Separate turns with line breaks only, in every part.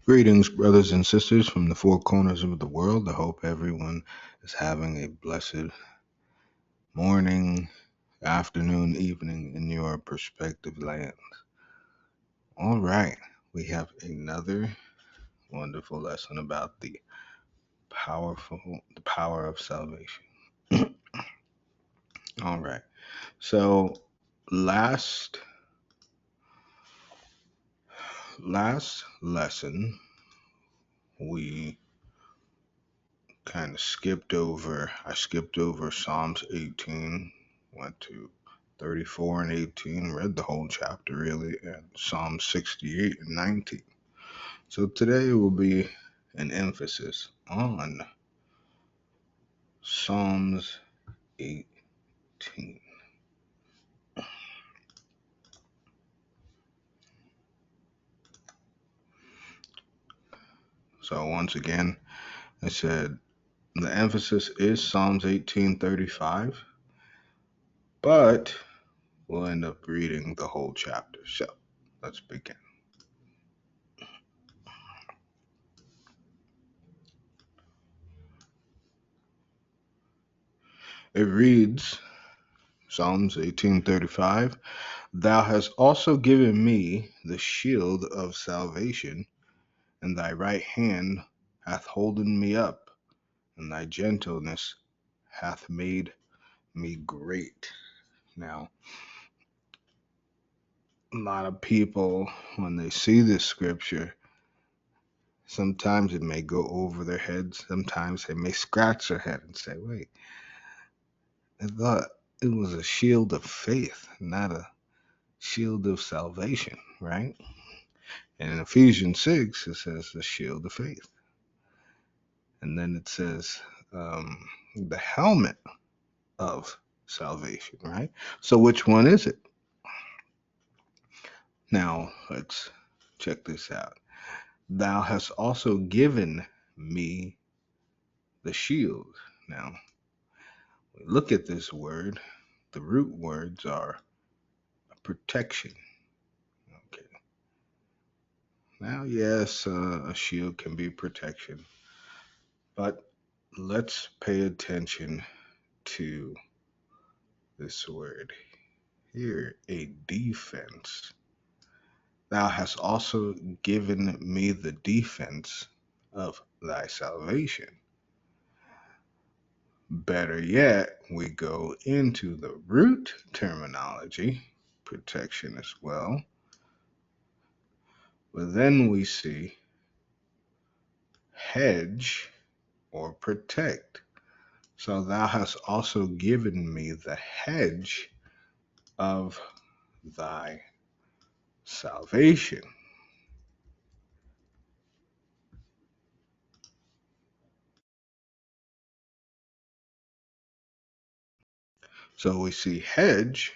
Greetings, brothers and sisters from the four corners of the world. I hope everyone is having a blessed morning, afternoon, evening in your respective land. All right, we have another wonderful lesson about the power of salvation. All right, so last last lesson we kind of I skipped over Psalms 18, went to 34 and 18, read the whole chapter really, and Psalm 68 and 19. So today will be an emphasis on Psalms 18. So once again, I said the emphasis is Psalms 18:35, but we'll end up reading the whole chapter. So let's begin. It reads, Psalms 18:35, Thou hast also given me the shield of salvation, and thy right hand hath holden me up, and thy gentleness hath made me great. Now, a lot of people, when they see this scripture, sometimes it may go over their heads, sometimes they may scratch their head and say, wait, I thought it was a shield of faith, not a shield of salvation, right? And in Ephesians 6, it says the shield of faith. And then it says the helmet of salvation, right? So which one is it? Now, let's check this out. Thou hast also given me the shield. Now, look at this word. The root words are protection. Okay. Now, yes, a shield can be protection, but let's pay attention to this word here, a defense. Thou hast also given me the defense of thy salvation. Better yet, we go into the root terminology, protection as well. But then we see hedge or protect. So thou hast also given me the hedge of thy salvation. So we see hedge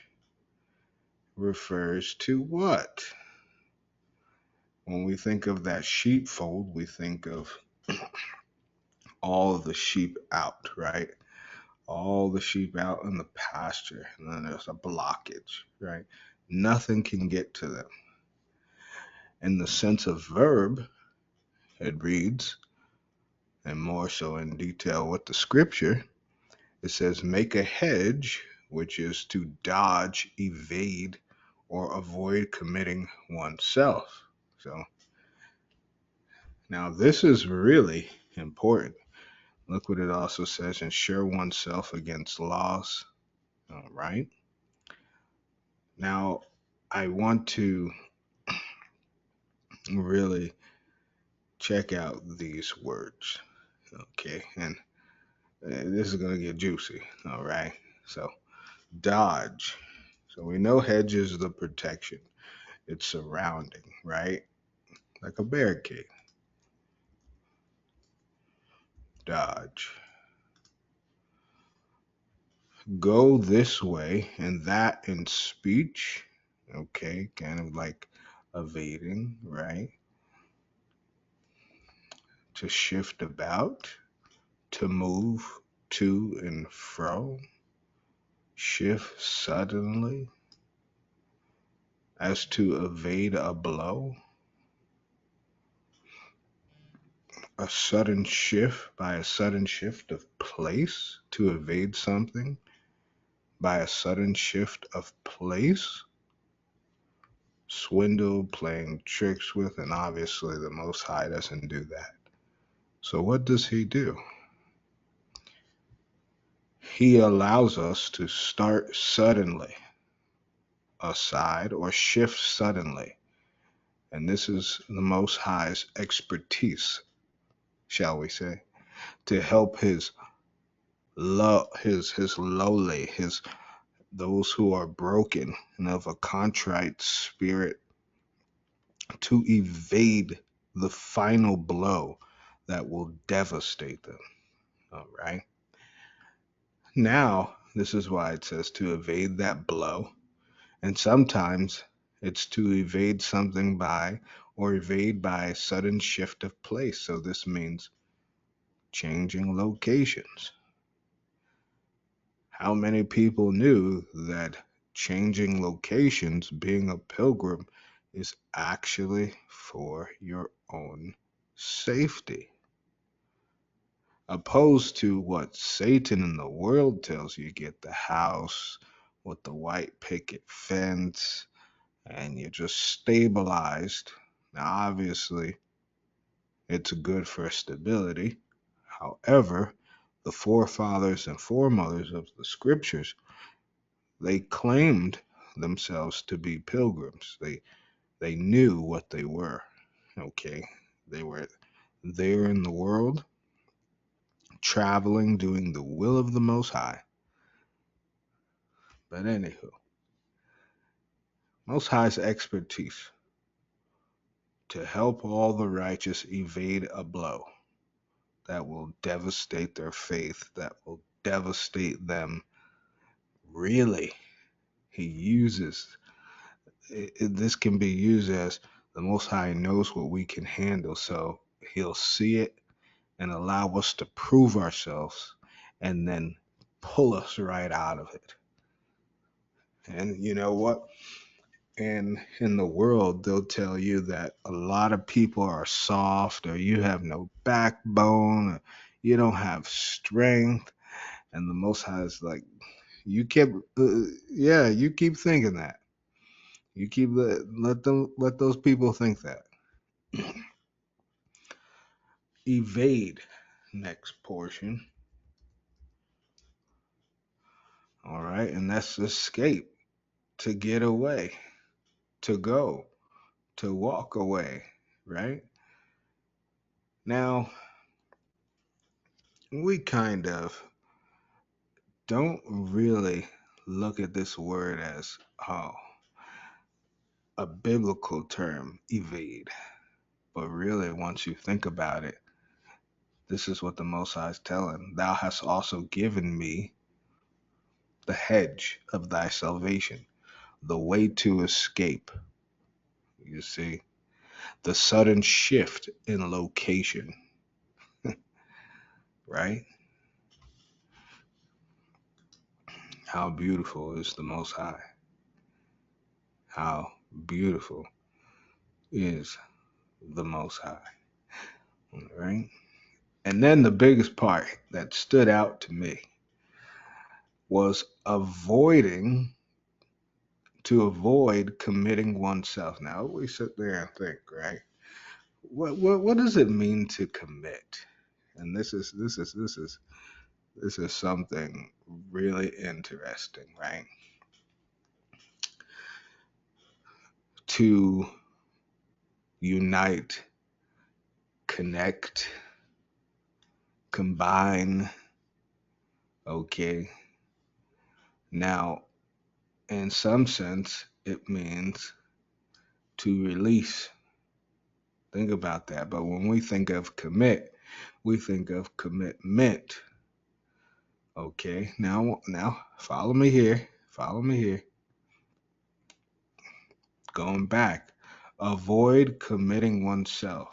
refers to what? When we think of that sheepfold, we think of all of the sheep out, right? All the sheep out in the pasture, and then there's a blockage, right? Nothing can get to them. In the sense of verb, it reads, and more so in detail with the scripture, it says, make a hedge, which is to dodge, evade, or avoid committing oneself. So now this is really important. Look what it also says, ensure oneself against loss. All right. Now, I want to really check out these words. Okay. And this is going to get juicy. All right. So, dodge. So, we know hedge is the protection, it's surrounding, right? Like a barricade. Dodge. Go this way and that in speech. Okay. Kind of like evading, right? To shift about, to move to and fro, shift suddenly, as to evade a blow. a sudden shift, by a sudden shift of place to evade something, by a sudden shift of place, swindle, playing tricks with, and obviously the Most High doesn't do that. So what does he do? He allows us to start suddenly aside or shift suddenly. And this is the Most High's expertise, shall we say, to help his his lowly, his those who are broken and of a contrite spirit, to evade the final blow that will devastate them. All right. Now, this is why it says to evade that blow. And sometimes it's to evade something by or evade by a sudden shift of place. So this means changing locations. How many people knew that changing locations, being a pilgrim, is actually for your own safety? Opposed to what Satan in the world tells you, get the house with the white picket fence and you're just stabilized. Now, obviously, it's good for stability. However, the forefathers and foremothers of the scriptures, they claimed themselves to be pilgrims. They knew what they were. Okay, they were there in the world, traveling, doing the will of the Most High. But anywho, Most High's expertise to help all the righteous evade a blow that will devastate their faith, that will devastate them. Really, he uses this can be used as the Most High knows what we can handle, so he'll see it and allow us to prove ourselves and then pull us right out of it. And you know what? And in the world, they'll tell you that a lot of people are soft, or you have no backbone, or you don't have strength. And the Most High is like, you kept, yeah, you keep thinking that. You keep let those people think that. Evade, next portion. All right, and that's escape, to get away, to go, to walk away, right? Now, we kind of don't really look at this word as, oh, a biblical term, evade. But really, once you think about it, this is what the Most High is telling. Thou hast also given me the hedge of thy salvation, the way to escape. You see, the sudden shift in location, right? How beautiful is the Most High? How beautiful is the Most High, right? And then the biggest part that stood out to me was to avoid committing oneself. Now we sit there and think, right? What does it mean to commit? And this is something really interesting, right? To unite, connect, combine. Okay. Now, in some sense, it means to release. Think about that. But when we think of commit, we think of commitment. Okay. Now, follow me here. Follow me here. Going back. Avoid committing oneself.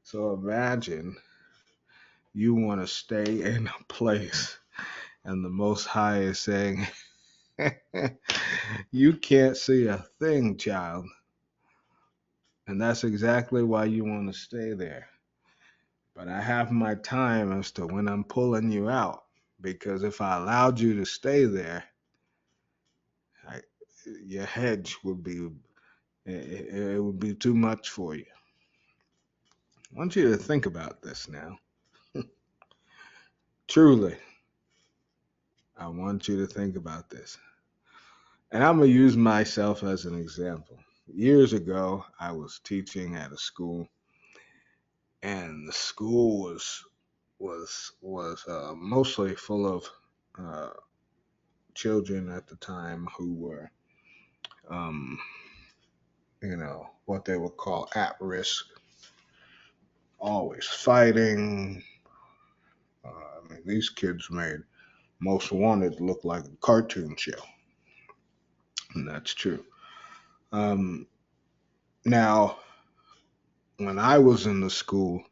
So imagine you want to stay in a place and the Most High is saying, you can't see a thing, child. And that's exactly why you want to stay there. But I have my time as to when I'm pulling you out. Because if I allowed you to stay there, I, your hedge would be, it would be too much for you. I want you to think about this now. Truly, I want you to think about this. And I'm going to use myself as an example. Years ago, I was teaching at a school, and the school was mostly full of uh, children at the time who were, um, what they would call at risk, always fighting. I mean, these kids made Most Wanted look like a cartoon show, and that's true. Um, Now, when I was in the school,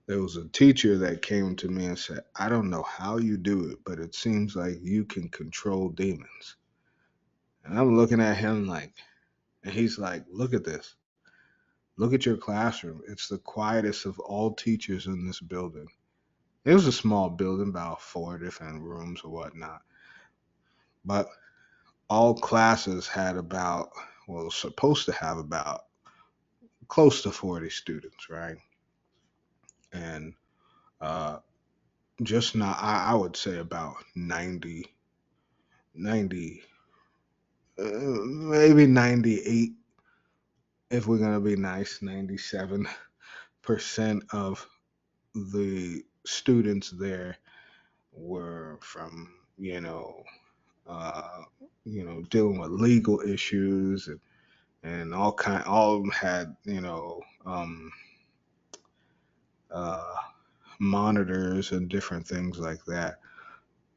there was a teacher that came to me and said, I don't know how you do it, but it seems like you can control demons. And I'm looking at him like, and he's like, look at this. Look at your classroom. It's the quietest of all teachers in this building. It was a small building, about four different rooms or whatnot. But all classes had about, well, supposed to have about close to 40 students, right? And uh, just not, I would say about 90, maybe 98, if we're going to be nice, 97% of the students there were from, uh, dealing with legal issues, and all of them had, uh, monitors and different things like that.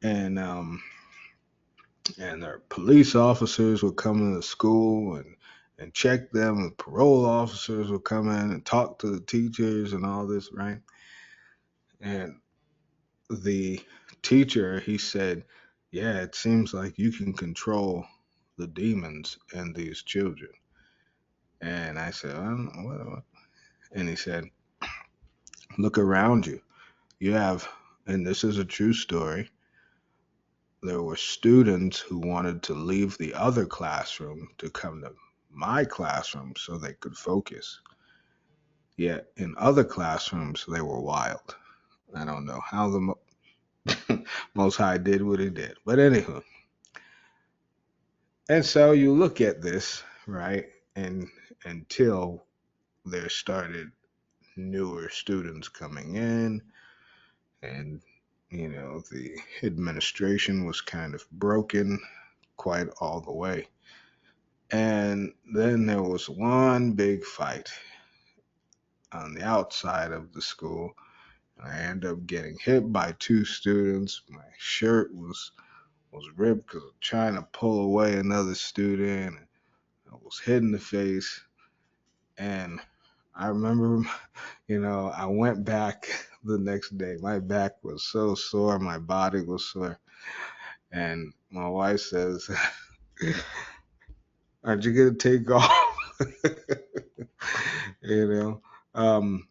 And their police officers would come into the school and check them, and parole officers would come in and talk to the teachers and all this, right? And the teacher, he said, yeah, it seems like you can control the demons in these children. And I said, what? And he said, look around you. You have, and this is a true story, there were students who wanted to leave the other classroom to come to my classroom so they could focus. Yet in other classrooms, they were wild. I don't know how the Most High did what he did. But anywho, and so you look at this, right? And until there started newer students coming in, and the administration was kind of broken quite all the way. And then there was one big fight on the outside of the school. I ended up getting hit by two students. My shirt was ripped because of trying to pull away another student. I was hit in the face. And I remember, I went back the next day. My back was so sore, my body was sore. And my wife says, aren't you going to take off? you know? Um,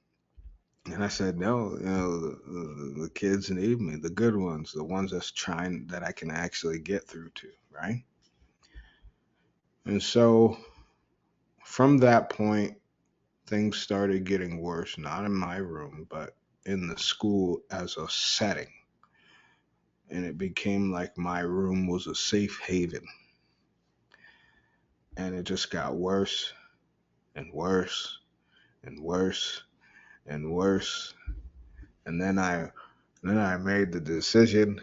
and I said, no, the kids need me, the good ones, the ones that I can actually get through to, right? And so from that point, things started getting worse, not in my room, but in the school as a setting. And it became like my room was a safe haven. And it just got worse and worse and worse and worse. And then I made the decision.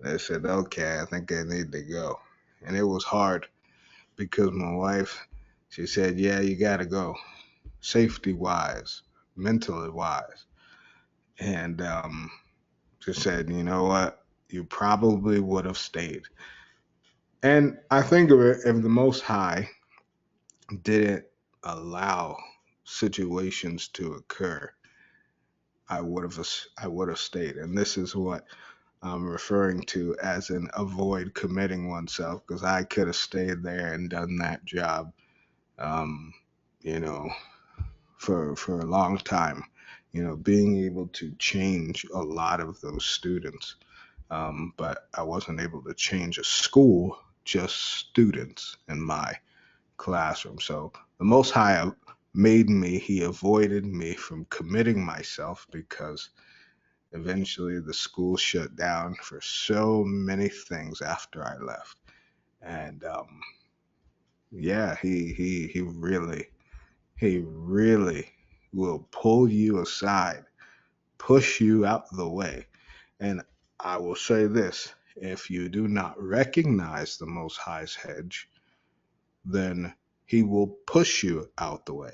I said, okay, I think I need to go. And it was hard because my wife, she said, yeah, you got to go, safety wise, mentally wise. And she said, you know what? You probably would have stayed. And I think of it, if the Most High didn't allow situations to occur, I would have stayed. And this is what I'm referring to as an avoid committing oneself, because I could have stayed there and done that job, um, you know, for a long time. being able to change a lot of those students. But I wasn't able to change a school, just students in my classroom. So the Most High made me, He avoided me from committing myself because eventually the school shut down for so many things after I left. And yeah, he really will pull you aside, push you out the way. And I will say this, if you do not recognize the Most High's hedge, then He will push you out the way.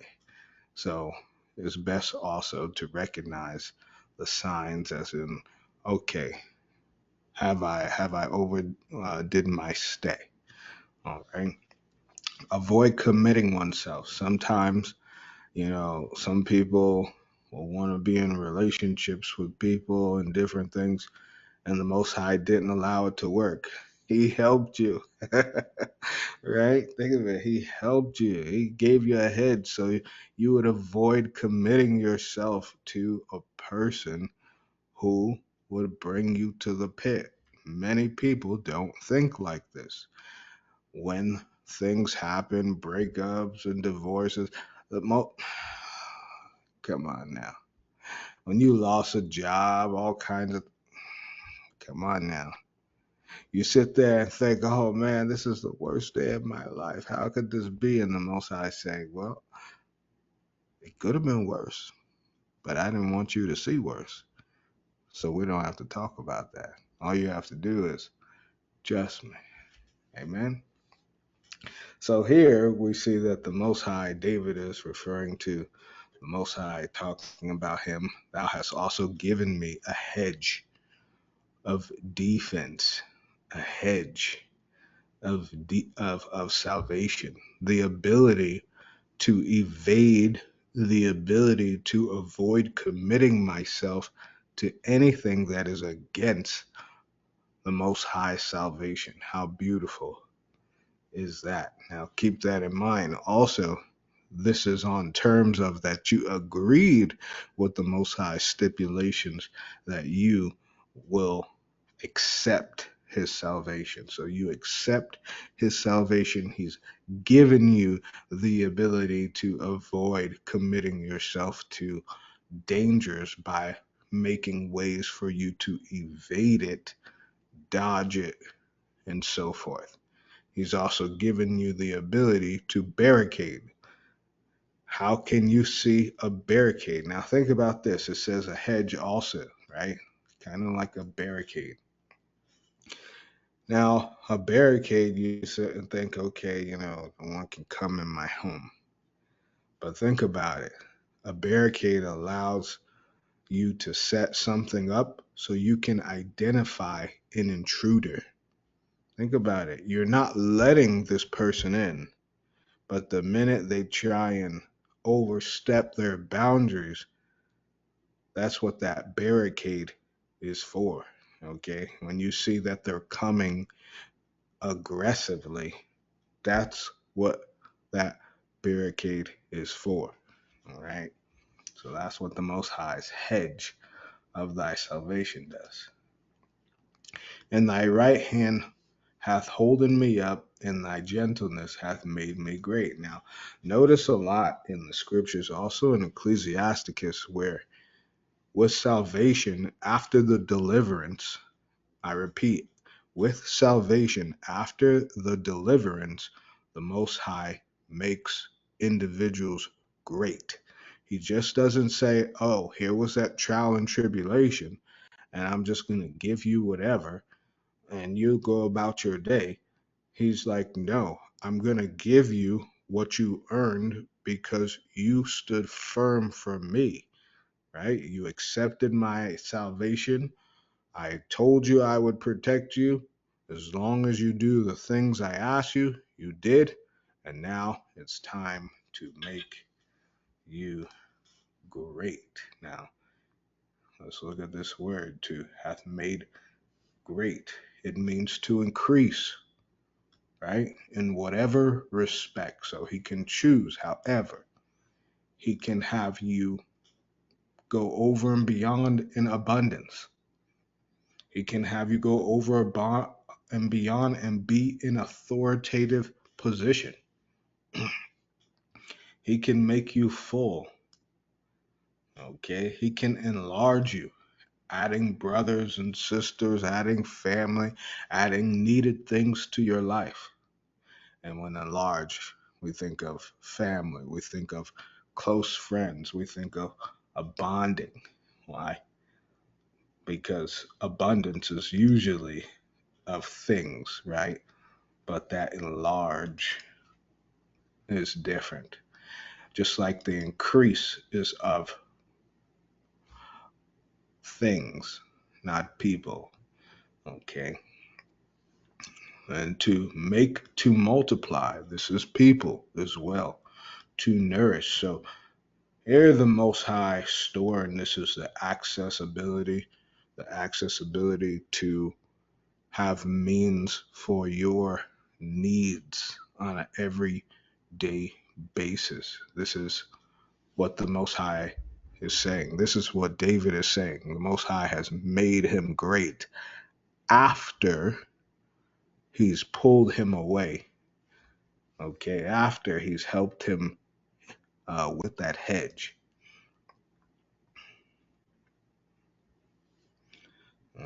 So it's best also to recognize the signs, as in, okay, have I over did my stay? All right. Avoid committing oneself. Sometimes, some people will want to be in relationships with people and different things, and the Most High didn't allow it to work. He helped you, right? Think of it. He helped you. He gave you a head so you would avoid committing yourself to a person who would bring you to the pit. Many people don't think like this. When things happen, breakups and divorces, the mo come on now. When you lost a job, all kinds of, come on now. You sit there and think, oh man, this is the worst day of my life. How could this be? And the Most High say, well, it could have been worse, but I didn't want you to see worse. So we don't have to talk about that. All you have to do is trust me. Amen. So here we see that the Most High, David is referring to the Most High, talking about him. Thou hast also given me a hedge of defense, a hedge of salvation, the ability to evade, the ability to avoid committing myself to anything that is against the Most High salvation. How beautiful is that? Now, keep that in mind. Also, this is on terms of that you agreed with the Most High stipulations that you will accept His salvation. So you accept His salvation. He's given you the ability to avoid committing yourself to dangers by making ways for you to evade it, dodge it, and so forth. He's also given you the ability to barricade. How can you see a barricade? Now think about this. It says a hedge also, right? Kind of like a barricade. Now, a barricade, you sit and think, okay, no one can come in my home. But think about it. A barricade allows you to set something up so you can identify an intruder. Think about it. You're not letting this person in. But the minute they try and overstep their boundaries, that's what that barricade is for. Okay? When you see that they're coming aggressively, that's what that barricade is for. All right? So that's what the Most High's hedge of thy salvation does. And thy right hand hath holden me up, and thy gentleness hath made me great. Now, notice a lot in the scriptures, also in Ecclesiasticus, where with salvation after the deliverance, I repeat, with salvation after the deliverance, the Most High makes individuals great. He just doesn't say, oh, here was that trial and tribulation, and I'm just going to give you whatever, and you go about your day. He's like, no, I'm going to give you what you earned because you stood firm for me, right? You accepted my salvation. I told you I would protect you. As long as you do the things I asked you, you did. And now it's time to make you great. Now, let's look at this word to hath made great. It means to increase, right? In whatever respect. So he can choose, however, he can have you go over and beyond in abundance. He can have you go over and beyond and be in authoritative position. He can make you full. Okay. He can enlarge you, adding brothers and sisters, adding family, adding needed things to your life. And when enlarge, we think of family, we think of close friends, we think of a bonding. Why? Because abundance is usually of things, right? But that enlarge is different. Just like the increase is of things, not people. Okay. And to multiply, this is people as well, to nourish. So here the Most High store, and this is the accessibility to have means for your needs on an everyday basis. This is what the Most High is saying. This is what David is saying. The Most High has made him great after he's pulled him away. Okay, after he's helped him with that hedge.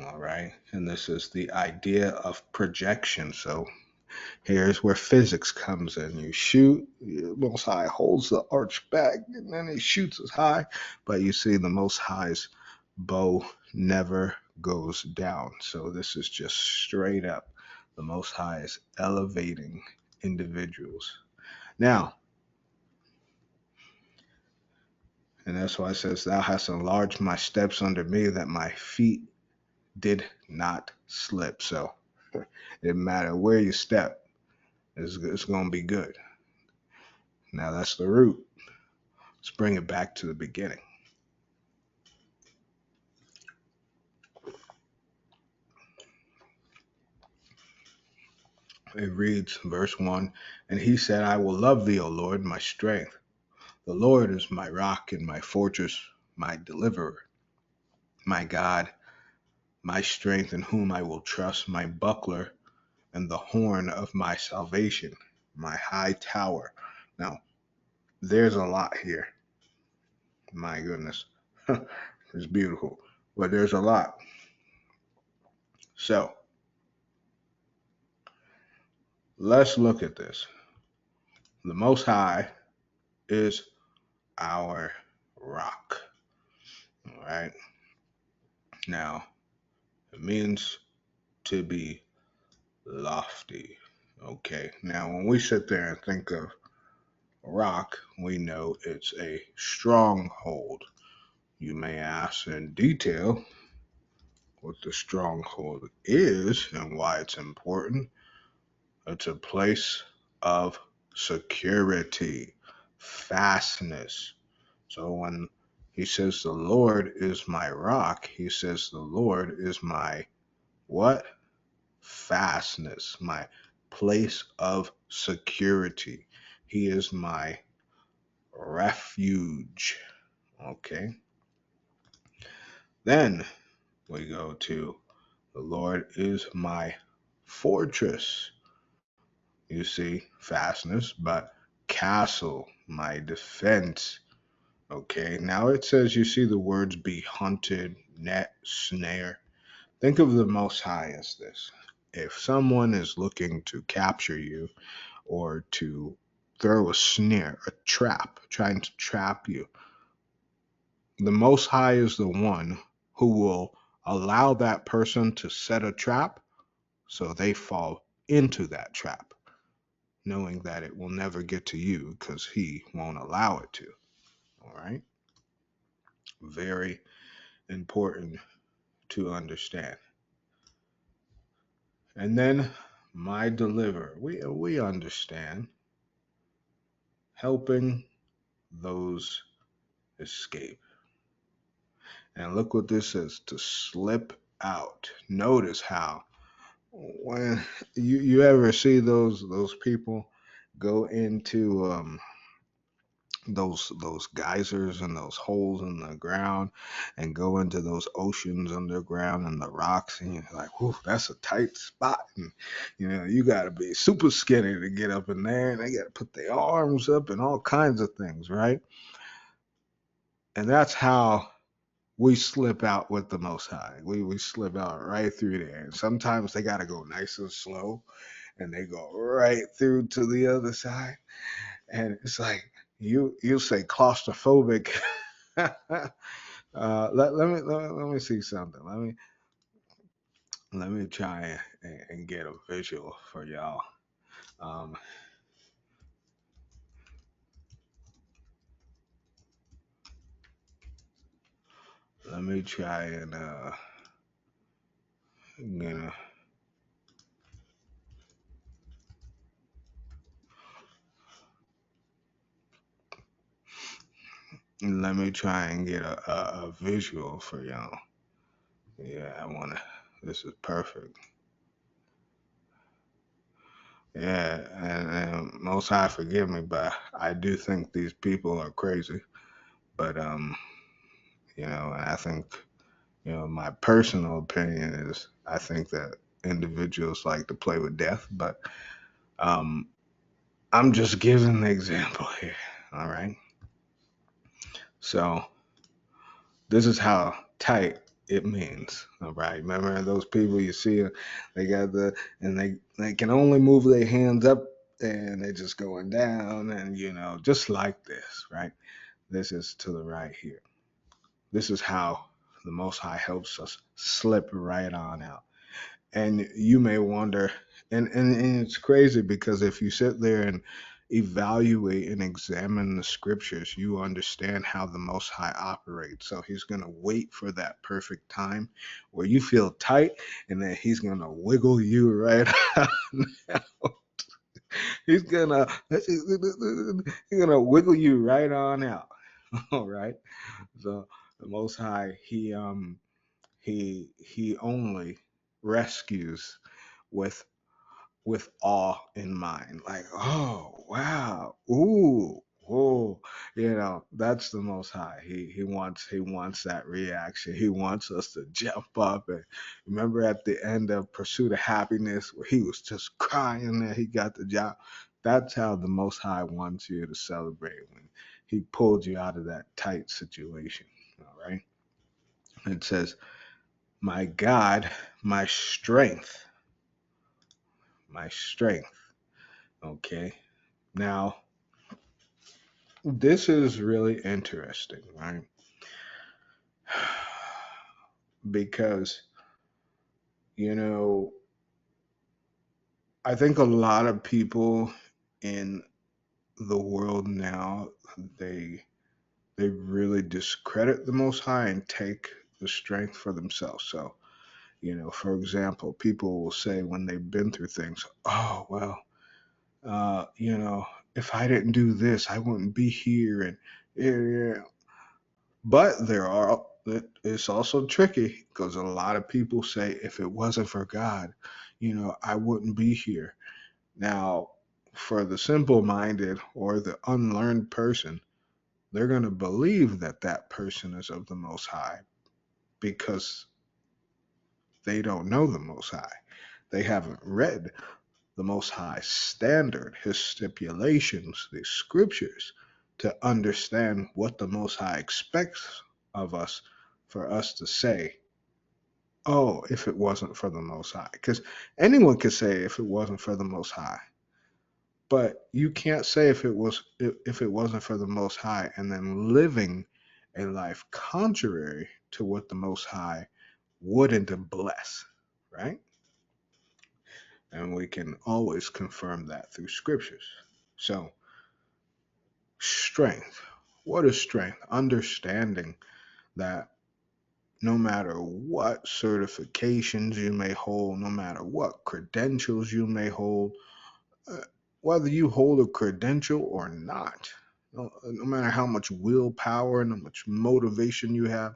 All right, and this is the idea of projection. So here's where physics comes in. You shoot, Most High holds the arch back, and then he shoots as high. But you see, the Most High's bow never goes down. So this is just straight up. The Most High is elevating individuals. Now, and that's why it says, Thou hast enlarged my steps under me, that my feet did not slip. So it didn't matter where you step, it's going to be good. Now that's the root. Let's bring it back to the beginning. It reads, verse 1, And he said, I will love thee, O Lord, my strength. The Lord is my rock and my fortress, my deliverer, my God, my strength, in whom I will trust, my buckler and the horn of my salvation, my high tower. Now, there's a lot here. My goodness. It's beautiful. But there's a lot. So, let's look at this. The Most High is our rock. All right. Now, it means to be lofty. Okay. Now, when we sit there and think of rock, we know it's a stronghold. You may ask in detail what the stronghold is and why it's important. It's a place of security, fastness. So when he says the Lord is my rock, he says the Lord is my what? Fastness, my place of security. He is my refuge. Okay. Then we go to the Lord is my fortress. You see, fastness, but castle, my defense. Okay, now it says you see the words be hunted, net, snare. Think of the Most High as this. If someone is looking to capture you or to throw a snare, a trap, trying to trap you, the Most High is the one who will allow that person to set a trap so they fall into that trap, knowing that it will never get to you because he won't allow it to. All right? Very important to understand. And then my deliverer. We understand helping those escape. And look what this says, to slip out. Notice how when you ever see those people go into those geysers and those holes in the ground and go into those oceans underground and the rocks, and you're like, whew, that's a tight spot. And you got to be super skinny to get up in there, and they got to put their arms up and all kinds of things, right? And that's how we slip out with the Most High. We slip out right through there. And sometimes they got to go nice and slow, and they go right through to the other side. And it's like you say claustrophobic. Let me see something. Let me try and get a visual for y'all. Um, let me try and gonna let me try and get a visual for y'all. Yeah, I wanna. This is perfect. Yeah, and Most High forgive me, but I do think these people are crazy. But and I think my personal opinion is I think that individuals like to play with death, but um, I'm just giving an example here. All right. So this is how tight it means. All right. Remember those people you see, they got and they can only move their hands up and they're just going down and, just like this, right? This is to the right here. This is how the Most High helps us slip right on out. And you may wonder, and it's crazy because if you sit there and evaluate and examine the scriptures, you understand how the Most High operates. So he's going to wait for that perfect time where you feel tight, and then he's going to wiggle you right out. He's gonna wiggle you right on out. All right. So the Most High, he only rescues with awe in mind. Like, oh wow, ooh, whoa, that's the Most High. He wants that reaction. He wants us to jump up. And remember at the end of Pursuit of Happiness, where he was just crying that he got the job. That's how the Most High wants you to celebrate when he pulled you out of that tight situation. All right. It says, "My God, my strength, my strength." Okay. Now, this is really interesting, right? Because, you know, I think a lot of people in the world now, they they really discredit the Most High and take the strength for themselves. So, for example, people will say when they've been through things, oh, well, uh, you know, if I didn't do this, I wouldn't be here. And yeah, but it's also tricky because a lot of people say if it wasn't for God, I wouldn't be here. Now, for the simple minded or the unlearned person, they're going to believe that that person is of the Most High because they don't know the Most High. They haven't read the Most High standard, his stipulations, the scriptures, to understand what the Most High expects of us for us to say, oh, if it wasn't for the Most High. Because anyone could say if it wasn't for the Most High. But you can't say if it wasn't for the Most High and then living a life contrary to what the Most High wouldn't bless, right? And we can always confirm that through scriptures. So, strength. What is strength? Understanding that no matter what certifications you may hold, no matter what credentials you may hold, uh, whether you hold a credential or not, no matter how much willpower and how much motivation you have,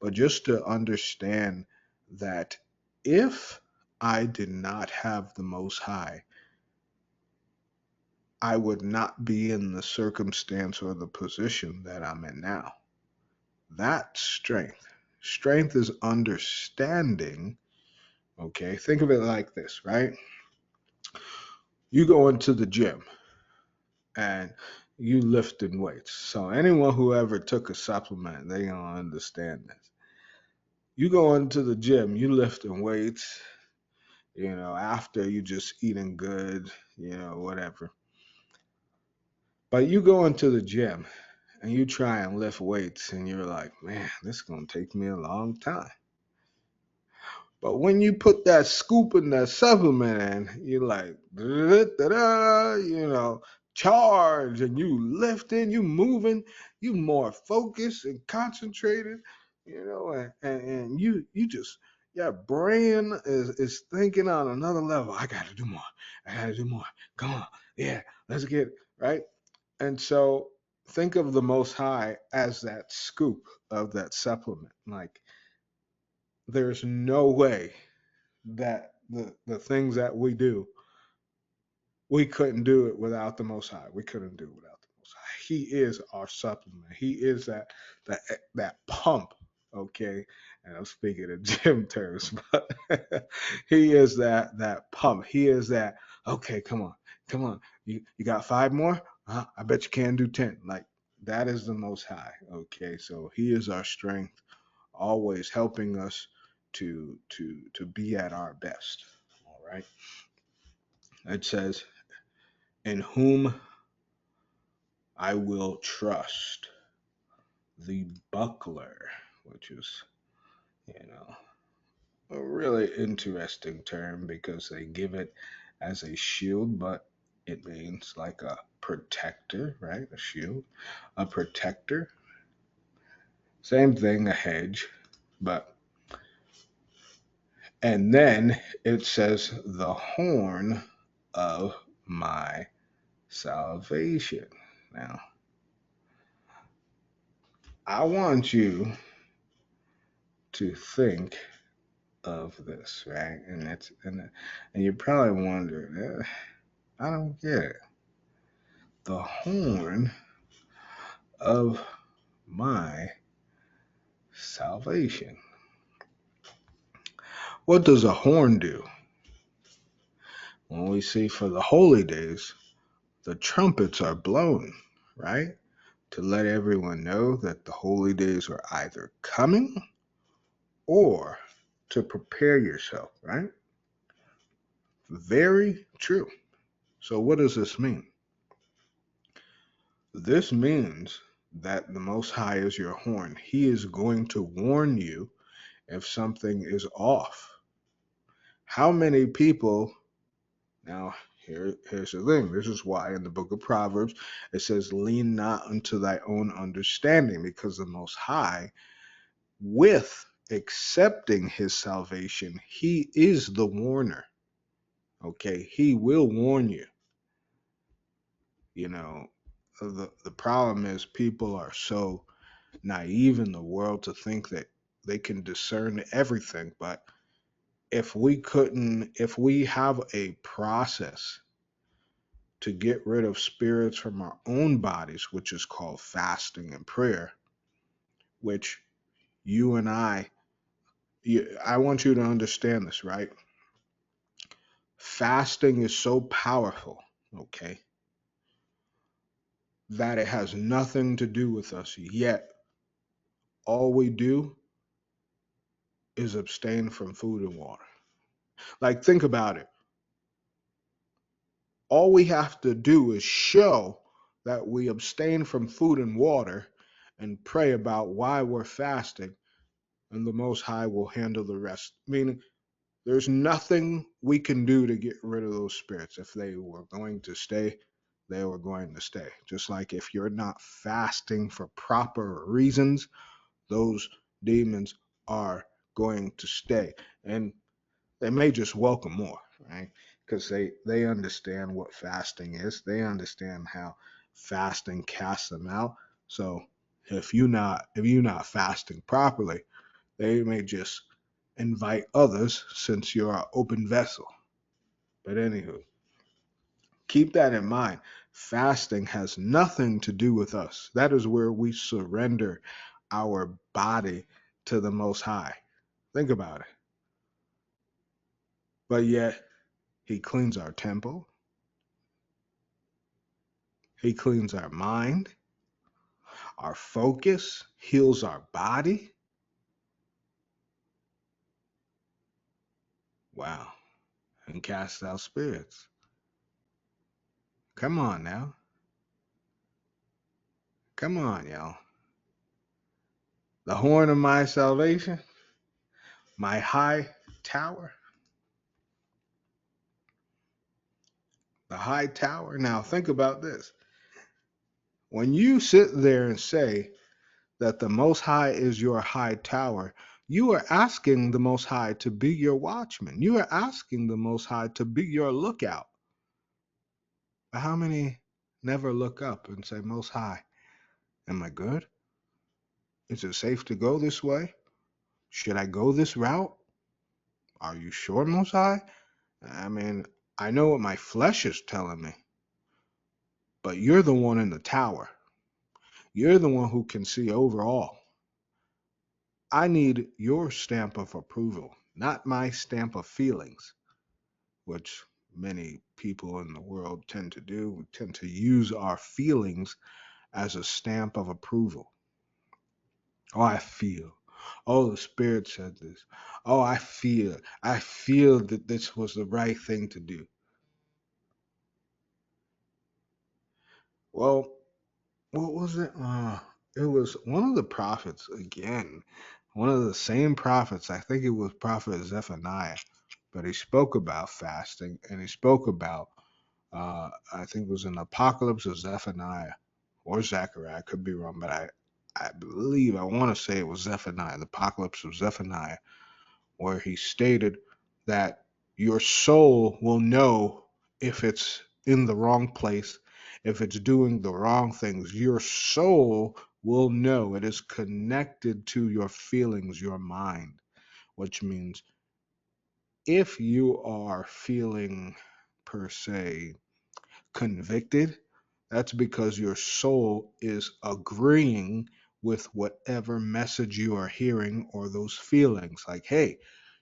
but just to understand that if I did not have the Most High, I would not be in the circumstance or the position that I'm in now. That's strength. Strength is understanding. Okay, think of it like this, right? You go into the gym and you lifting weights. So anyone who ever took a supplement, they gonna understand this. You go into the gym, you lifting weights, after you just eating good, whatever. But you go into the gym and you try and lift weights and you're like, man, this is gonna take me a long time. But when you put that scoop in that supplement in, you're like, da-da-da-da, charge, and you lifting, you moving, you more focused and concentrated, and you just, your brain is thinking on another level. I gotta do more. I gotta do more. Come on. Yeah, let's get it, right? And so think of the Most High as that scoop of that supplement. Like, there's no way that the things that we do, we couldn't do it without the Most High. We couldn't do it without the Most High. He is our supplement. He is that that pump. Okay, and I'm speaking in gym terms, but he is that pump. He is that. Okay, come on. You got 5 more? I bet you can do 10. Like, that is the Most High. Okay, so He is our strength, always helping us to be at our best. All right. It says, "In whom I will trust," the buckler, which is, you know, a really interesting term because they give it as a shield, but it means like a protector, right? A shield, a protector. Same thing, a hedge, but and then it says the horn of my salvation. Now, I want you to think of this, right? And you're probably wondering, I don't get it. The horn of my salvation. What does a horn do? When we see for the holy days, the trumpets are blown, right? To let everyone know that the holy days are either coming or to prepare yourself, right? Very true. So, what does this mean? This means that the Most High is your horn. He is going to warn you if something is off. How many people, now here's the thing, this is why in the book of Proverbs it says, lean not unto thy own understanding, because the Most High, with accepting his salvation, he is the warner. Okay, he will warn you. You know, the problem is people are so naive in the world to think that they can discern everything. But if we have a process to get rid of spirits from our own bodies, which is called fasting and prayer, which you and I want you to understand this, right? Fasting is so powerful, okay, that it has nothing to do with us, yet all we do is abstain from food and water. Like, think about it. All we have to do is show that we abstain from food and water and pray about why we're fasting, and the Most High will handle the rest. Meaning, there's nothing we can do to get rid of those spirits. If they were going to stay, they were going to stay. Just like if you're not fasting for proper reasons, those demons are going to stay. And they may just welcome more, right? Because they understand what fasting is. They understand how fasting casts them out. So if you're not fasting properly, they may just invite others since you're an open vessel. But anywho, keep that in mind. Fasting has nothing to do with us. That is where we surrender our body to the Most High. Think about it. But yet, He cleans our temple, He cleans our mind, our focus, heals our body. Wow. And casts out spirits. Come on now. Come on, y'all. The horn of my salvation, my high tower. The high tower. Now, think about this. When you sit there and say that the Most High is your high tower, you are asking the Most High to be your watchman. You are asking the Most High to be your lookout. But how many never look up and say, Most High, am I good? Is it safe to go this way? Should I go this route? Are you sure, Most High? I mean, I know what my flesh is telling me, but you're the one in the tower. You're the one who can see over all. I need your stamp of approval, not my stamp of feelings, which many people in the world tend to do. We tend to use our feelings as a stamp of approval. Oh, I feel. Oh, the Spirit said this. Oh, I feel. I feel that this was the right thing to do. Well, what was it? It was one of the prophets again. One of the same prophets. I think it was Prophet Zephaniah, but he spoke about fasting and he spoke about, I think it was an Apocalypse of Zephaniah or Zechariah. I could be wrong, but I believe, I want to say it was Zephaniah, the Apocalypse of Zephaniah, where he stated that your soul will know if it's in the wrong place, if it's doing the wrong things. Your soul will know. It is connected to your feelings, your mind, which means if you are feeling, per se, convicted, that's because your soul is agreeing with whatever message you are hearing or those feelings. Like, hey,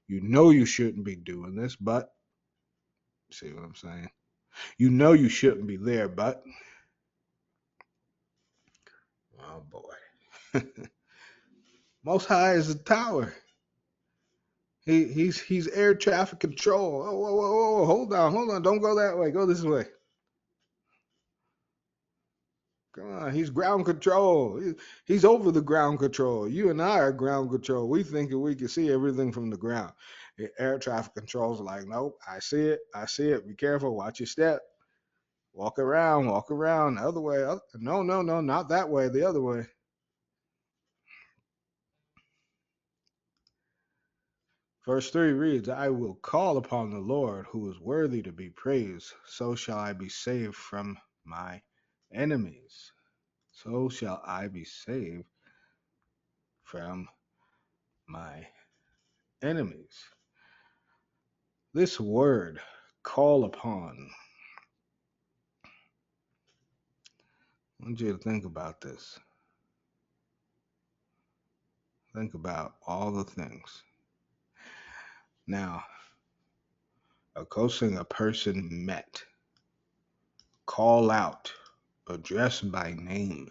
you know you shouldn't be doing this, but see what I'm saying? You know you shouldn't be there, but oh boy. Most High is a tower. He's air traffic control. Oh, whoa, whoa, whoa, hold on. Don't go that way. Go this way. Come on, he's ground control. He's over the ground control. You and I are ground control. We think that we can see everything from the ground. Air traffic control's like, nope, I see it. I see it. Be careful. Watch your step. Walk around. Walk around. The other way. No, no, no, not that way. The other way. Verse 3 reads, I will call upon the Lord who is worthy to be praised. So shall I be saved from my enemies. So shall I be saved from my enemies. This word, call upon, I want you to think about this. Think about all the things. Now, accosting a person met, call out, address by name.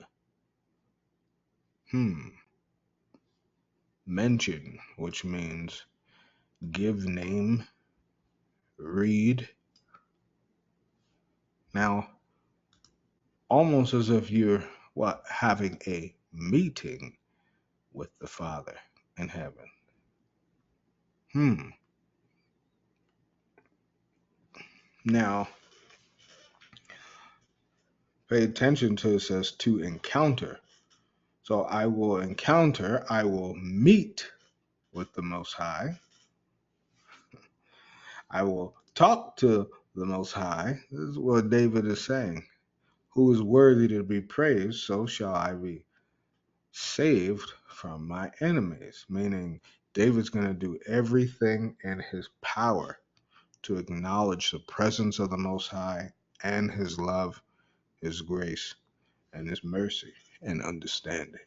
Mention, which means give name, read. Now, almost as if you're having a meeting with the Father in heaven. Now, pay attention to it says to encounter. So I will encounter, I will meet with the Most High. I will talk to the Most High. This is what David is saying. Who is worthy to be praised, so shall I be saved from my enemies. Meaning, David's going to do everything in his power to acknowledge the presence of the Most High and his love his grace and his mercy and understanding.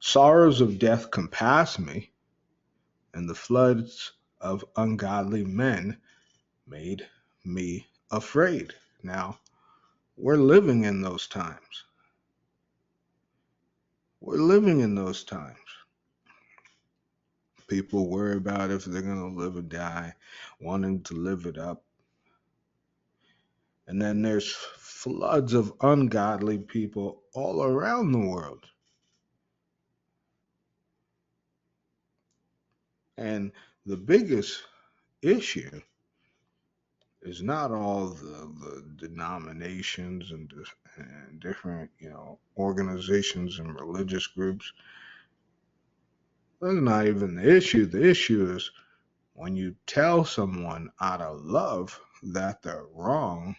Sorrows of death compassed me, and the floods of ungodly men made me afraid. Now, we're living in those times. We're living in those times. People worry about if they're going to live or die, wanting to live it up. And then there's floods of ungodly people all around the world. And the biggest issue is not all the denominations and different, organizations and religious groups. That's not even the issue. The issue is when you tell someone out of love that they're wrong,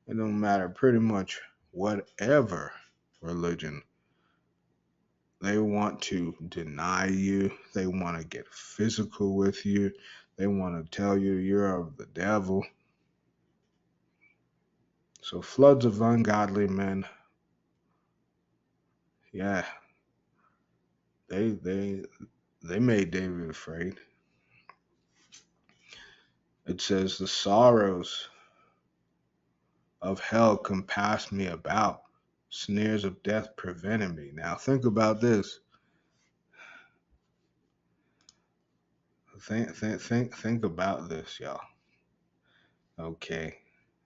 it don't matter pretty much whatever religion. They want to deny you. They want to get physical with you. They want to tell you you're of the devil. So floods of ungodly men, yeah, they made David afraid. It says the sorrows of hell compassed me about. Snares of death prevented me. Now think about this. Think about this, y'all. Okay,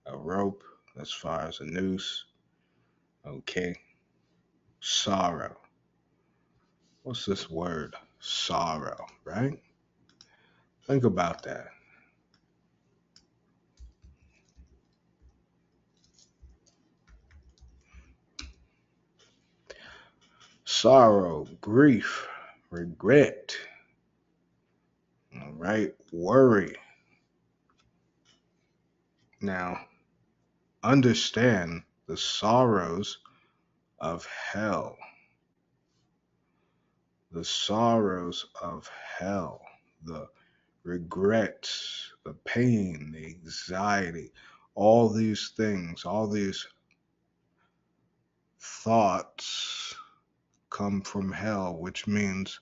a rope as far as a noose. Okay, sorrow. What's this word? Sorrow, right? Think about that. Sorrow, grief, regret, all right, worry. Now, understand the sorrows of hell. The sorrows of hell. The regrets, the pain, the anxiety, all these things, all these thoughts come from hell, which means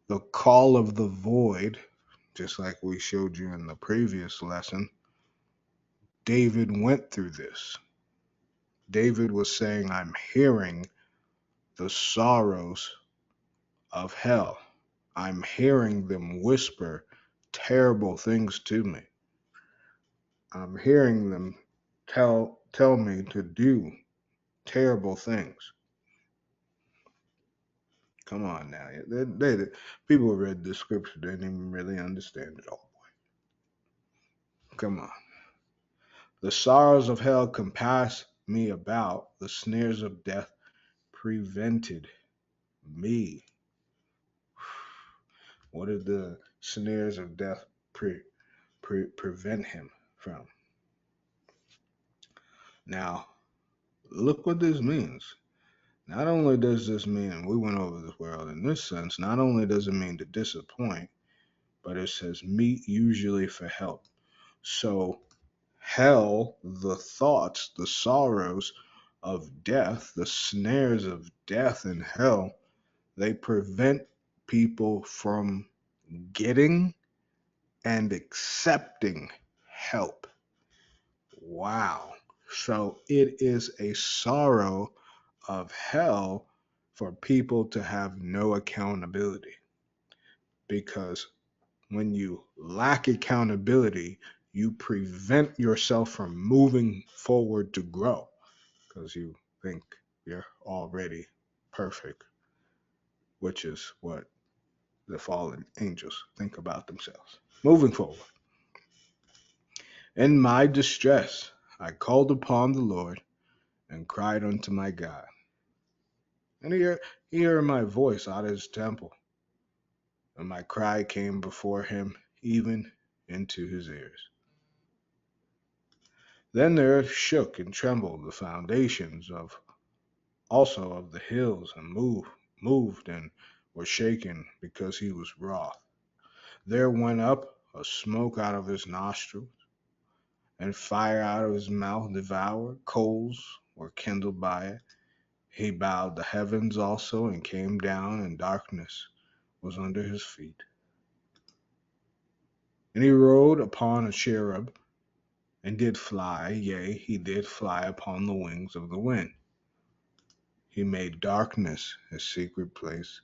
the call of the void, just like we showed you in the previous lesson. David went through this. David was saying, I'm hearing the sorrows of hell. I'm hearing them whisper terrible things to me. I'm hearing them tell me to do terrible things. Come on now. People who read the scripture didn't even really understand it all. Come on. The sorrows of hell compassed me about. The snares of death prevented me. What did the snares of death prevent him from? Now, look what this means. Not only does this mean, we went over this world in this sense, not only does it mean to disappoint, but it says meet usually for help. So, hell, the thoughts, the sorrows of death, the snares of death in hell, they prevent people from getting and accepting help. Wow. So it is a sorrow of hell for people to have no accountability. Because when you lack accountability, you prevent yourself from moving forward to grow because you think you're already perfect, which is what the fallen angels think about themselves. Moving forward. In my distress, I called upon the Lord and cried unto my God. And he heard my voice out of his temple, and my cry came before him, even into his ears. Then the earth shook and trembled, the foundations of also of the hills, and moved and were shaken, because he was wroth. There went up a smoke out of his nostrils, and fire out of his mouth devoured. Coals were kindled by it. He bowed the heavens also and came down, and darkness was under his feet. And he rode upon a cherub and did fly, yea, he did fly upon the wings of the wind. He made darkness his secret place.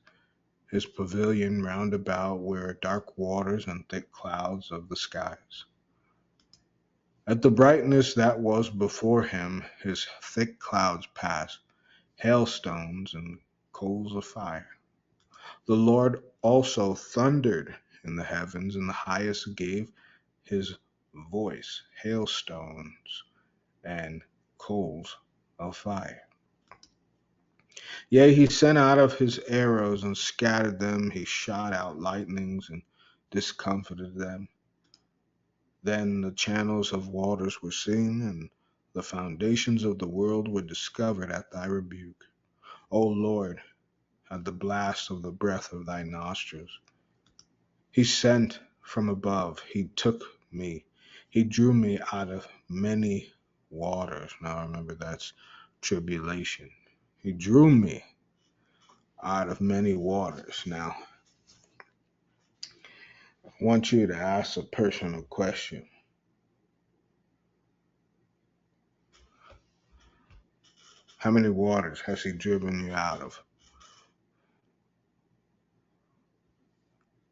His pavilion round about were dark waters and thick clouds of the skies. At the brightness that was before him, his thick clouds passed, hailstones and coals of fire. The Lord also thundered in the heavens, and the highest gave his voice, hailstones and coals of fire. Yea, he sent out of his arrows and scattered them. He shot out lightnings and discomfited them. Then the channels of waters were seen, and the foundations of the world were discovered at thy rebuke. O Lord, at the blast of the breath of thy nostrils. He sent from above, he took me, he drew me out of many waters. Now remember, that's tribulation. He drew me out of many waters. Now, I want you to ask a personal question. How many waters has he driven you out of?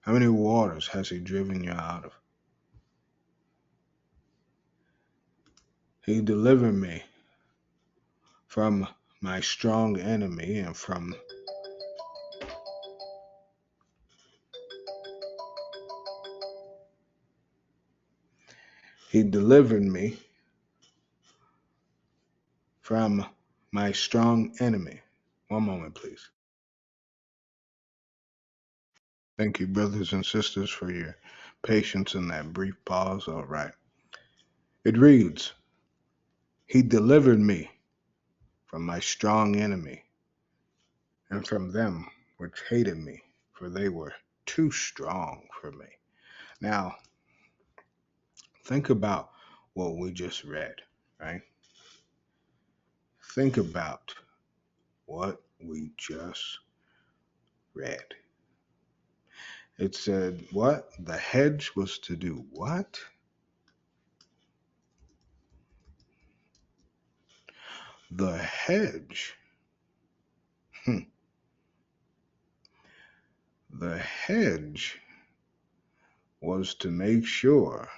How many waters has he driven you out of? He delivered me from my strong enemy and from he delivered me from my strong enemy. One moment, please. Thank you, brothers and sisters, for your patience in that brief pause. All right. It reads, he delivered me from my strong enemy and from them which hated me, for they were too strong for me. Now, think about what we just read, right? Think about what we just read. It said, what? The hedge was to do what? The hedge. The hedge was to make sure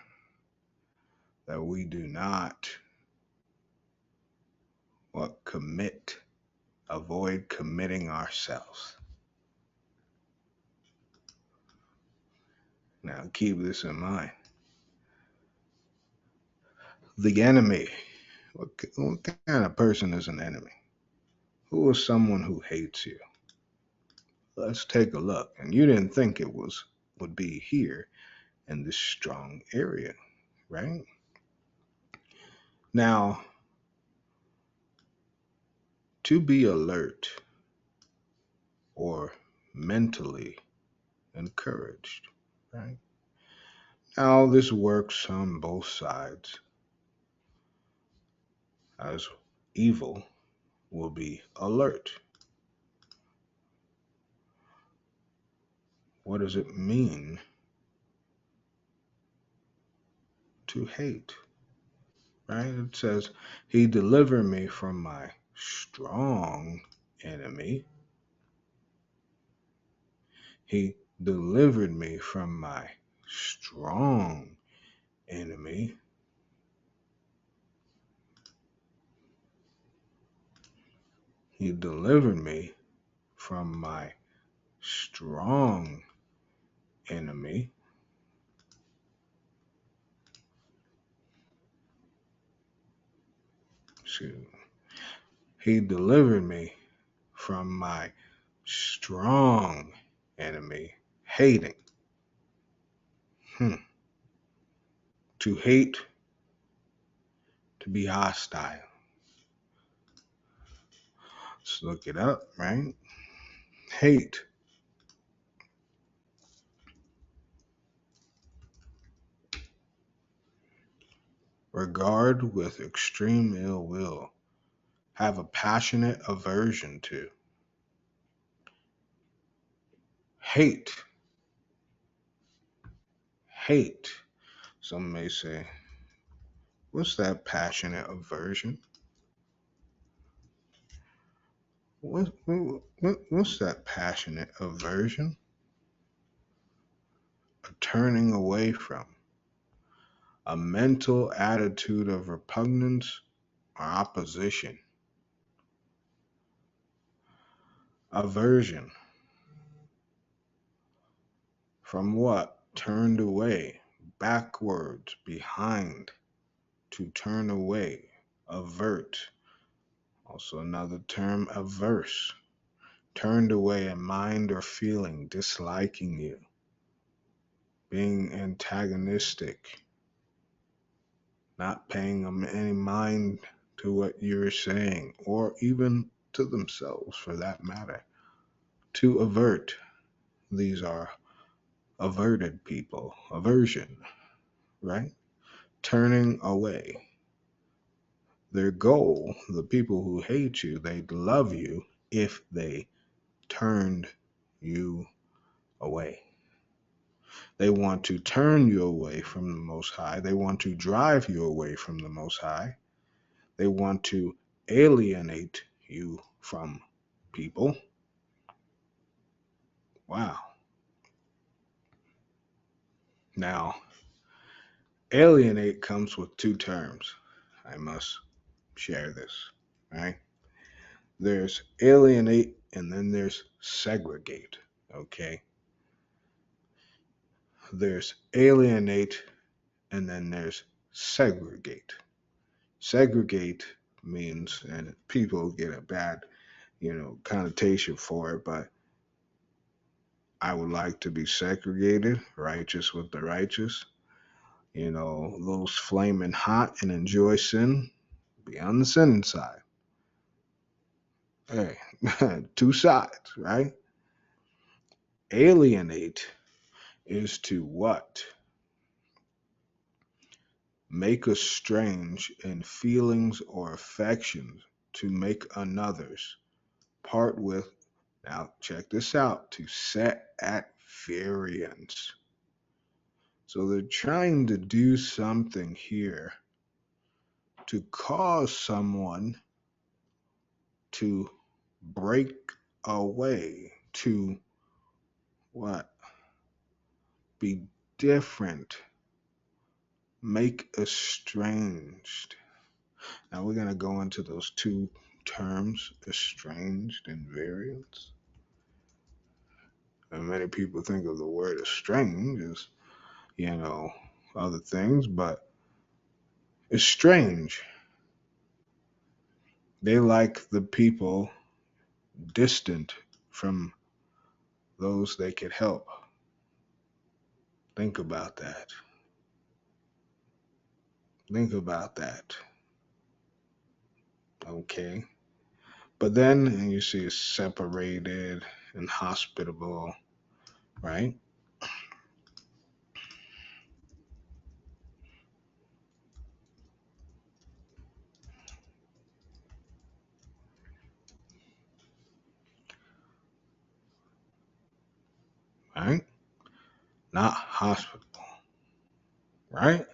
that we do not avoid committing ourselves. Now keep this in mind. The enemy. What kind of person is an enemy? Who is someone who hates you? Let's take a look. And you didn't think it would be here in this strong area, right? Now, to be alert or mentally encouraged, right? Now, this works on both sides, as evil will be alert. What does it mean to hate? Right? It says, he delivered me from my strong enemy. He delivered me from my strong enemy. He delivered me from my strong enemy. He delivered me from my strong enemy, hating. To hate, to be hostile. Let's look it up, right? Hate. regard with extreme ill will, have a passionate aversion to, hate, hate. Some may say, what's that passionate aversion? What's that passionate aversion? A turning away from, a mental attitude of repugnance or opposition. Aversion. From what? Turned away, backwards, behind, to turn away, avert. Also another term, averse. Turned away in mind or feeling, disliking you, being antagonistic, not paying them any mind to what you're saying, or even to themselves for that matter. To avert, these are averted people, aversion, right? Turning away. Their goal, the people who hate you, they'd love you if they turned you away. They want to turn you away from the Most High. They want to drive you away from the Most High. They want to alienate you from people. Wow. Now, alienate comes with two terms. I must share this, right? There's alienate and then there's segregate, okay? There's alienate and then there's segregate. Segregate means, and people get a bad, connotation for it, but I would like to be segregated, righteous with the righteous. Those flaming hot and enjoy sin, be on the sinning side. Hey, two sides, right? Alienate is to what? Make us strange in feelings or affections, to make another's. Part with, now check this out, to set at variance. So they're trying to do something here to cause someone to break away, to what? Be different, make estranged. Now we're going to go into those two terms, estranged and variance. And many people think of the word estranged as, you know, other things, but estranged. They like the people distant from those they could help. Think about that. Think about that. Okay. But then you see it's separated and hospitable, right? Right? Not hospitable, right?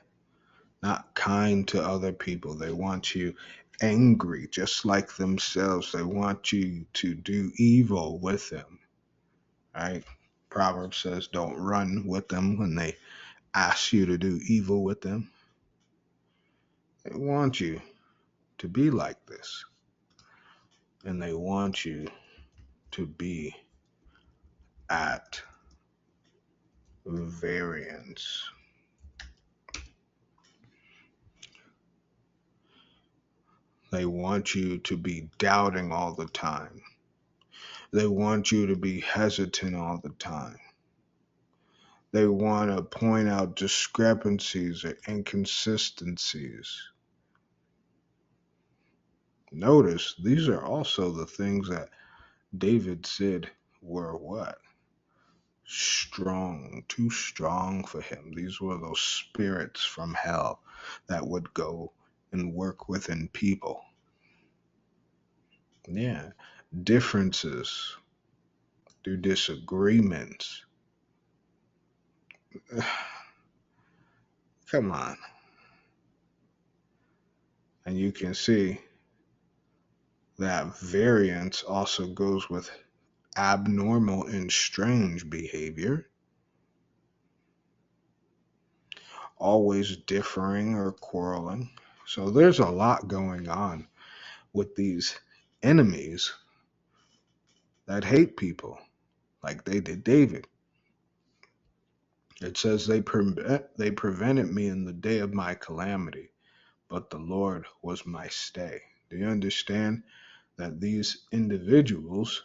Not kind to other people. They want you angry, just like themselves. They want you to do evil with them, right? Proverbs says, don't run with them when they ask you to do evil with them. They want you to be like this, and they want you to be at variance. They want you to be doubting all the time. They want you to be hesitant all the time. They want to point out discrepancies or inconsistencies. Notice these are also the things that David said were what? strong, too strong for him. These were those spirits from hell that would go and work within people. Yeah, differences through disagreements. Come on. And you can see that variance also goes with abnormal and strange behavior, always differing or quarreling. So there's a lot going on with these enemies that hate people, like they did David. It says they prevented me in the day of my calamity, but the Lord was my stay. Do you understand that these individuals,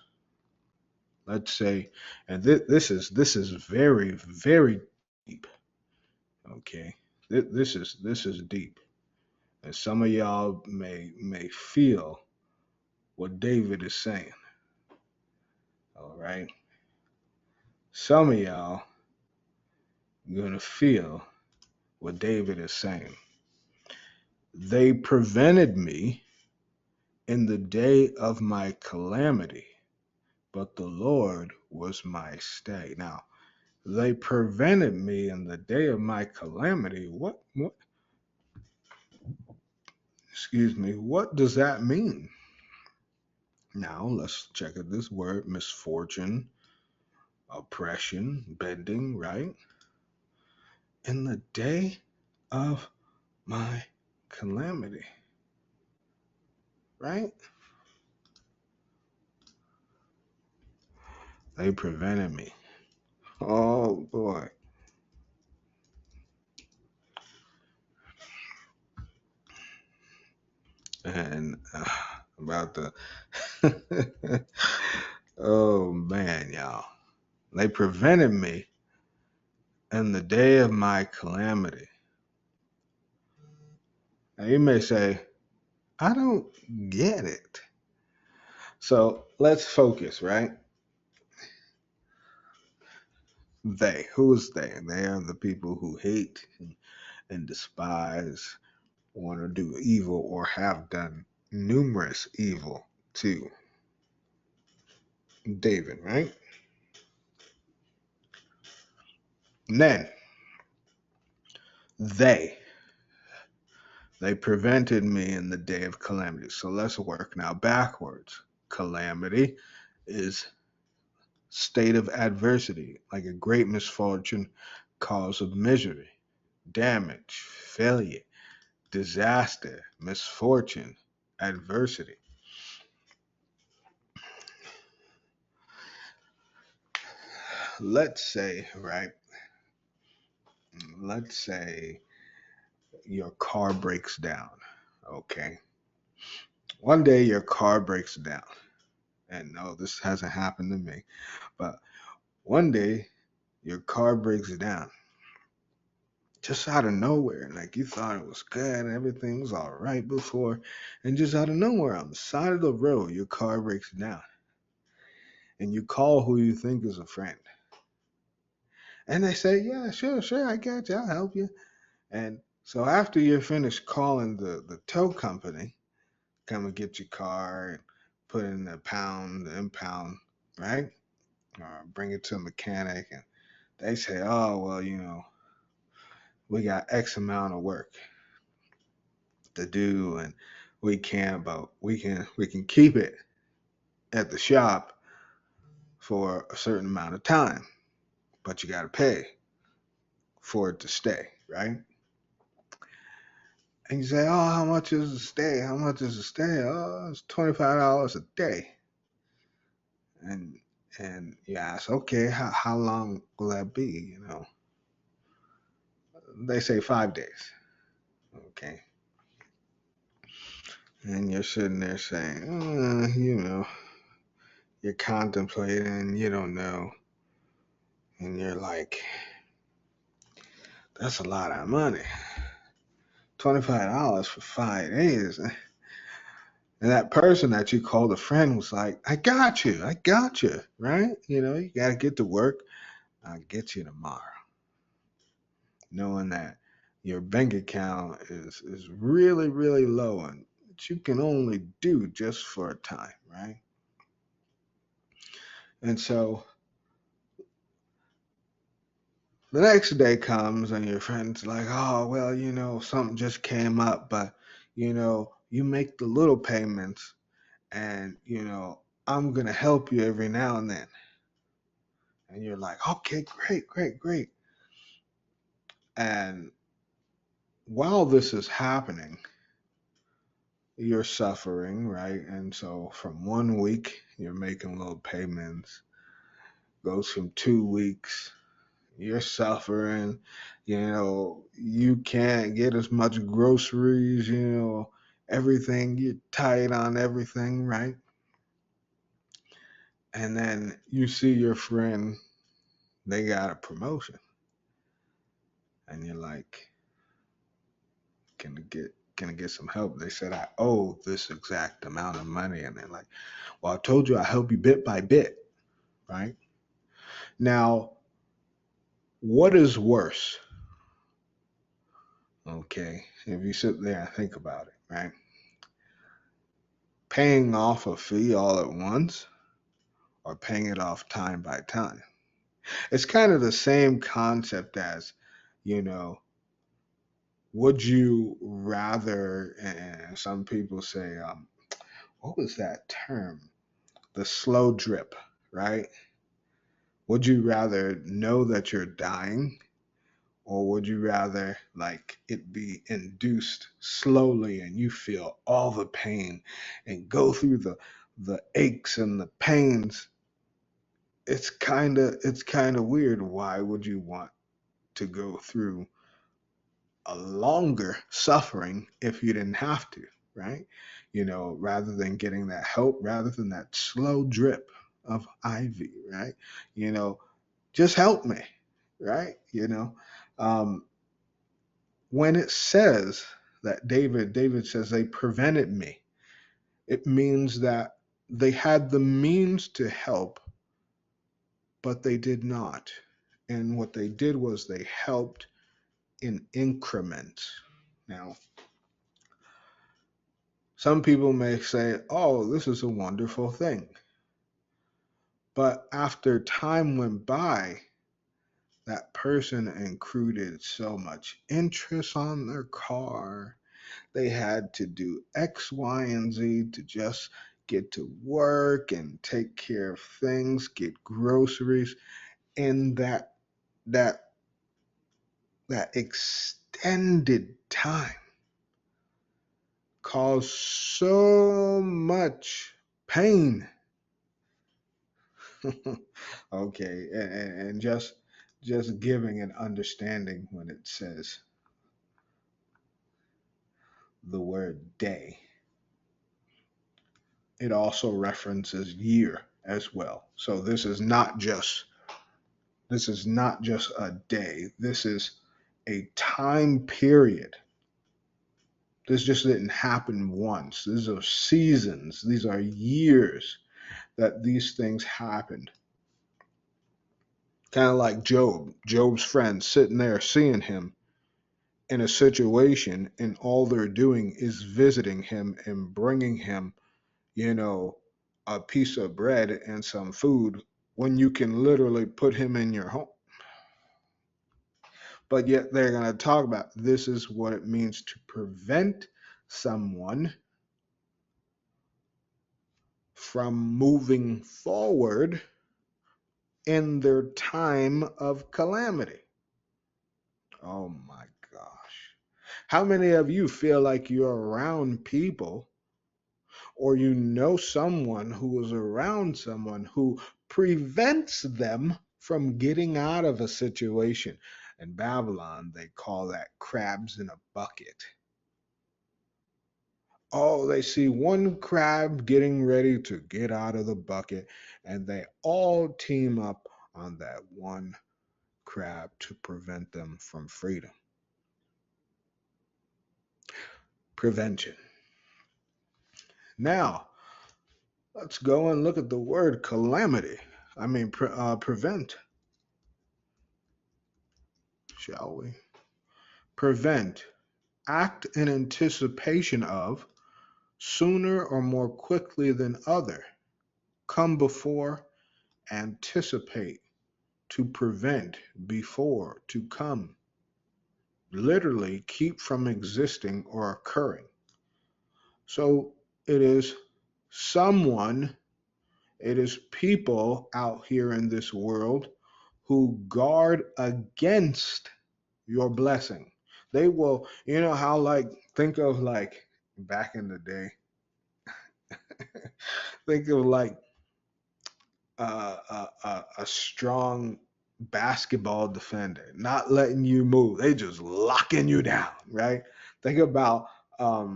let's say, and this is very very deep. Okay, this is deep, and some of y'all may feel what David is saying. All right, some of y'all gonna feel what David is saying. They prevented me in the day of my calamity, but the Lord was my stay. Now, they prevented me in the day of my calamity. What excuse me, what does that mean? Now, let's check out this word misfortune, oppression, bending, right? In the day of my calamity, right? They prevented me. Oh boy. And about the oh man, y'all. They prevented me in the day of my calamity. Now you may say, I don't get it. So let's focus, right? They. Who is they? They are the people who hate and despise, want to do evil, or have done numerous evil to David, right? And then they they prevented me in the day of calamity. So let's work now backwards. Calamity is state of adversity, like a great misfortune, cause of misery, damage, failure, disaster, misfortune, adversity. Let's say, right? Let's say your car breaks down. Okay. One day your car breaks down. And no, this hasn't happened to me. But one day your car breaks down just out of nowhere. Like you thought it was good, everything was all right before, and just out of nowhere on the side of the road, your car breaks down. And you call who you think is a friend. And they say, yeah, sure, sure, I got you, I'll help you. And so after you're finished calling the tow company, come and get your car and put in the impound, right? Or bring it to a mechanic and they say, oh, well, we got X amount of work to do and we can't, but we can keep it at the shop for a certain amount of time, but you got to pay for it to stay, right? And you say, oh, how much is the stay? How much is the stay? Oh, it's $25 a day. And you ask, okay, how long will that be? They say 5 days. Okay. And you're sitting there saying, you're contemplating, you don't know. And you're like, that's a lot of money. $25 for 5 days. And that person that you called a friend was like, I got you, right? You got to get to work. I'll get you tomorrow, knowing that your bank account is really, really low and that you can only do just for a time, right? And so the next day comes and your friend's like, oh, well, something just came up, but, you make the little payments and, I'm going to help you every now and then. And you're like, okay, great, great, great. And while this is happening, you're suffering, right? And so from 1 week, you're making little payments, goes from 2 weeks, you're suffering, you can't get as much groceries, everything, you're tight on everything, right? And then you see your friend, they got a promotion, and you're like, can I get some help? They said I owe this exact amount of money, and they're like, well, I told you I help you bit by bit, right? Now, what is worse? Okay, if you sit there and think about it, right? Paying off a fee all at once or paying it off time by time. It's kind of the same concept as, you know, would you rather, and some people say, what was that term? The slow drip, right? Would you rather know that you're dying, or would you rather like it be induced slowly and you feel all the pain and go through the aches and the pains? It's kind of weird. Why would you want to go through a longer suffering if you didn't have to, right? Rather than getting that help, rather than that slow drip of IV, right? You know, just help me, right? Um, when it says that David says they prevented me, it means that they had the means to help, but they did not. And what they did was they helped in increments. Now, some people may say, oh, this is a wonderful thing. But after time went by, that person included so much interest on their car. They had to do X, Y, and Z to just get to work and take care of things, get groceries, and that that extended time caused so much pain. Okay, and just giving an understanding when it says the word day, it also references year as well. So this is not just a day. This is a time period. This just didn't happen once. These are seasons. These are years that these things happened. Kind of like Job's friends sitting there seeing him in a situation, and all they're doing is visiting him and bringing him, you know, a piece of bread and some food when you can literally put him in your home. But yet they're going to talk about this is what it means to prevent someone from moving forward in their time of calamity. Oh my gosh. How many of you feel like you're around people, or someone who is around someone who prevents them from getting out of a situation? In Babylon, they call that crabs in a bucket. Oh, they see one crab getting ready to get out of the bucket, and they all team up on that one crab to prevent them from freedom. Prevention. Now, let's go and look at the word calamity. I mean, prevent. shall we? Prevent, act in anticipation of, sooner or more quickly than other, come before, anticipate, to prevent, before, to come. Literally, keep from existing or occurring. So it is someone, it is people out here in this world who guard against your blessing. They will, you know how, like, think of like back in the day, think of like a strong basketball defender, not letting you move. They just locking you down, right? Think about uh,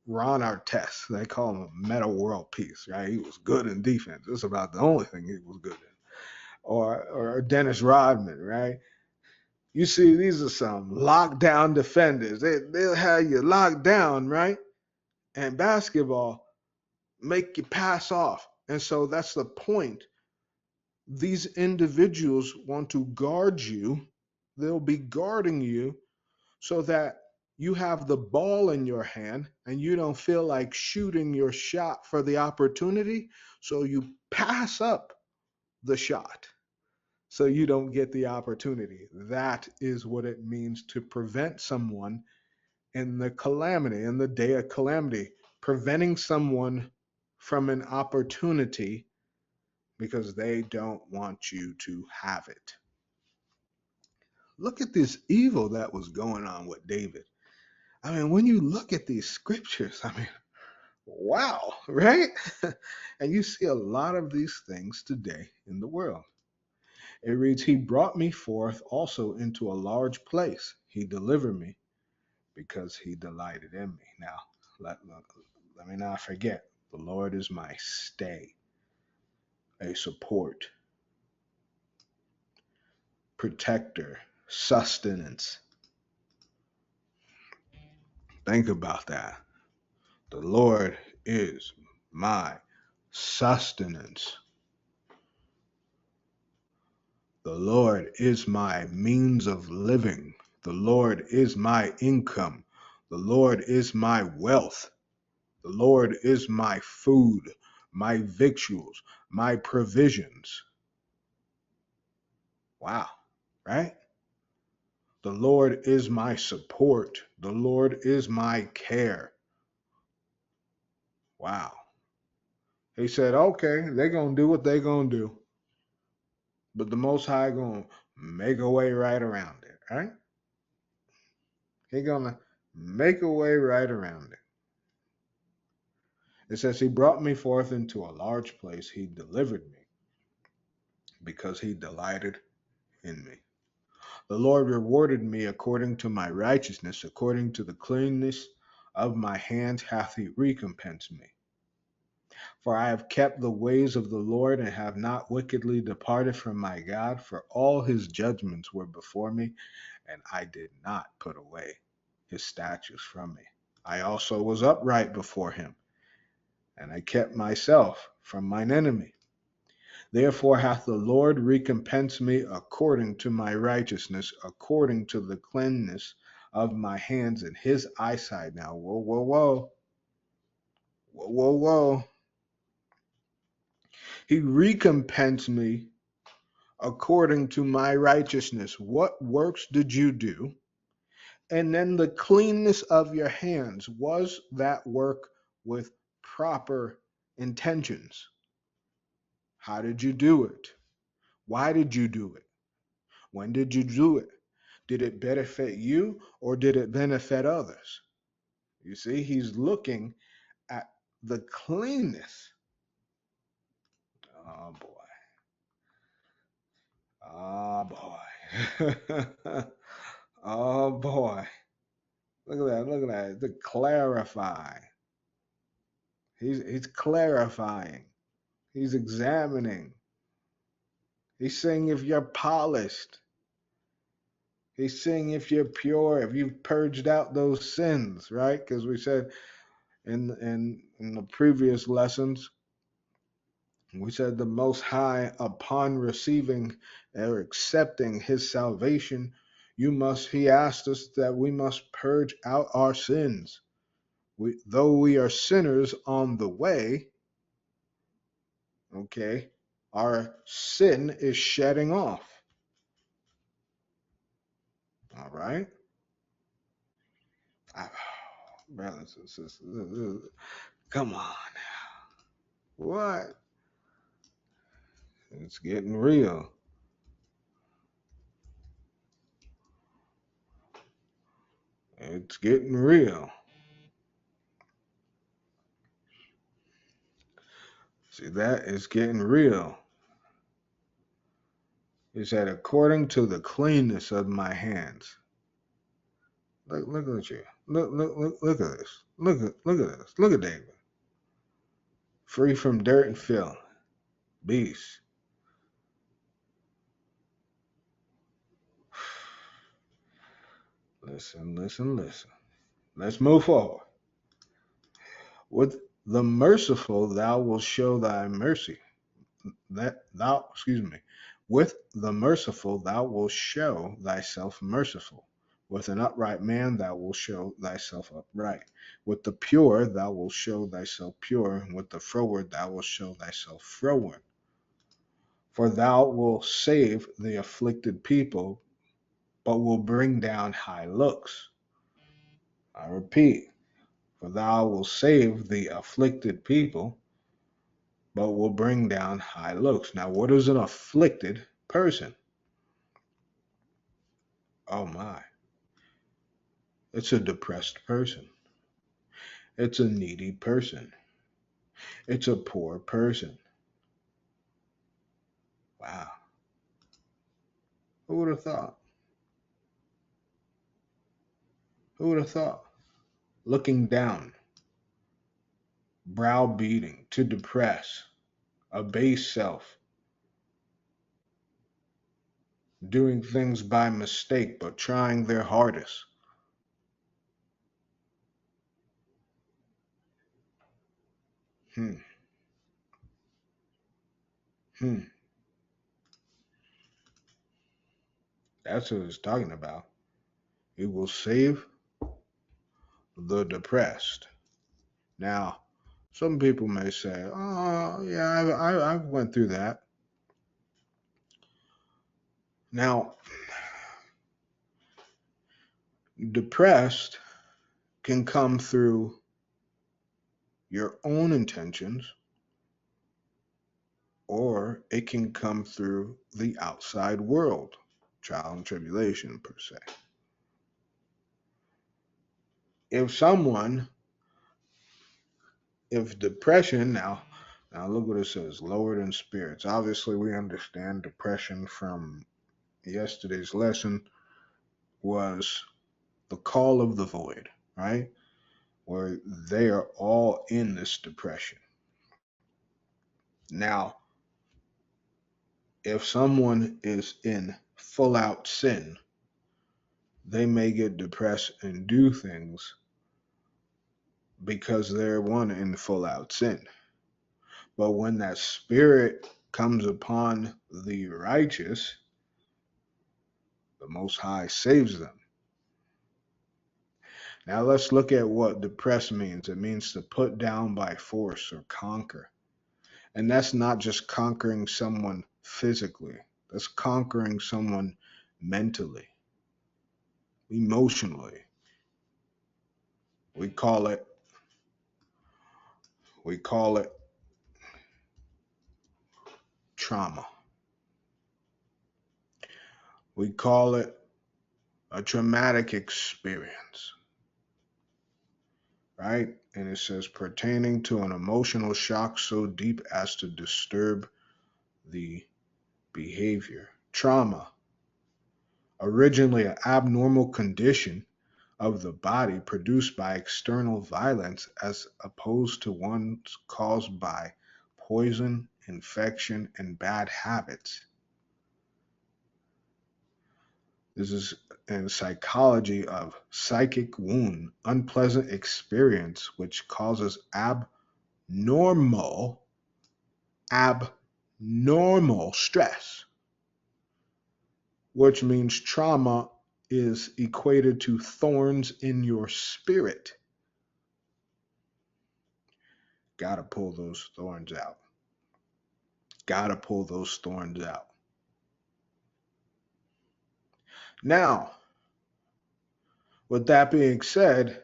Ron Artest. They call him a meta world peace, right? He was good in defense. That's about the only thing he was good in. Or Dennis Rodman, right? You see, these are some lockdown defenders. They'll have you locked down, right? And basketball make you pass off. And so that's the point. These individuals want to guard you. They'll be guarding you so that you have the ball in your hand and you don't feel like shooting your shot for the opportunity. So you pass up the shot so you don't get the opportunity. That is what it means to prevent someone in the calamity, in the day of calamity, preventing someone from an opportunity because they don't want you to have it. Look at this evil that was going on with David. I mean, when you look at these scriptures, I mean, wow, right? And you see a lot of these things today in the world. It reads, He brought me forth also into a large place. He delivered me because he delighted in me. Now, let me not forget, the Lord is my stay, a support, protector, sustenance. Think about that. The Lord is my sustenance. The Lord is my means of living. The Lord is my income. The Lord is my wealth. The Lord is my food, my victuals, my provisions. Wow, right? The Lord is my support. The Lord is my care. Wow. He said, okay, they're going to do what they're going to do. But the Most High going to make a way right around it, right? He's going to make a way right around it. It says, He brought me forth into a large place. He delivered me because he delighted in me. The Lord rewarded me according to my righteousness, according to the cleanness of my hands hath he recompensed me. For I have kept the ways of the Lord and have not wickedly departed from my God, for all his judgments were before me, and I did not put away his statutes from me. I also was upright before him, and I kept myself from mine enemy. Therefore hath the Lord recompensed me according to my righteousness, according to the cleanness of my hands in his eyesight. Now, whoa, whoa, whoa. Whoa, whoa, whoa. He recompensed me according to my righteousness. What works did you do? And then the cleanness of your hands. Was that work with proper intentions? How did you do it? Why did you do it? When did you do it? Did it benefit you or did it benefit others? You see, he's looking at the cleanness. Oh boy. Oh boy. Oh boy. Look at that. Look at that. To clarify. He's clarifying. He's examining. He's saying if you're polished. He's saying if you're pure, if you've purged out those sins, right? Because we said in the previous lessons, We said the Most High, upon receiving or accepting his salvation, he asked us that we must purge out our sins. Though we are sinners on the way, okay, our sin is shedding off. All right? Ah, brothers and sisters, come on. What? It's getting real. It's getting real. See, that is getting real. He said, according to the cleanness of my hands. Look at you. Look at this. Look at this. Look at David. Free from dirt and filth. Beast. Listen. Let's move forward. With the merciful thou wilt show thy mercy. With the merciful thou wilt show thyself merciful. With an upright man thou wilt show thyself upright. With the pure thou wilt show thyself pure, and with the froward thou wilt show thyself froward. For thou wilt save the afflicted people, but will bring down high looks. I repeat, for thou wilt save the afflicted people, but will bring down high looks. Now, what is an afflicted person? Oh my. It's a depressed person. It's a needy person. It's a poor person. Wow. Who would have thought? Who would have thought? Looking down, browbeating, to depress, a base self, doing things by mistake, but trying their hardest. Hmm. Hmm. That's what it's talking about. It will save the depressed. Now, some people may say, "Oh, yeah, I went through that." Now, depressed can come through your own intentions, or it can come through the outside world, trial and tribulation per se. If someone, if depression, now look what it says, lowered in spirits. Obviously, we understand depression from yesterday's lesson was the call of the void, right? Where they are all in this depression. Now, if someone is in full out sin, they may get depressed and do things because they're one in full out sin. But when that spirit comes upon the righteous, the Most High saves them. Now let's look at what depress means. It means to put down by force or conquer. And that's not just conquering someone physically, that's conquering someone mentally, emotionally. We call it we call it trauma. We call it a traumatic experience, right? And it says pertaining to an emotional shock so deep as to disturb the behavior. Trauma, originally an abnormal condition of the body produced by external violence as opposed to ones caused by poison, infection, and bad habits. This is in psychology of psychic wound, unpleasant experience which causes abnormal abnormal stress, which means trauma is equated to thorns in your spirit. Gotta pull those thorns out. Gotta pull those thorns out. Now, with that being said,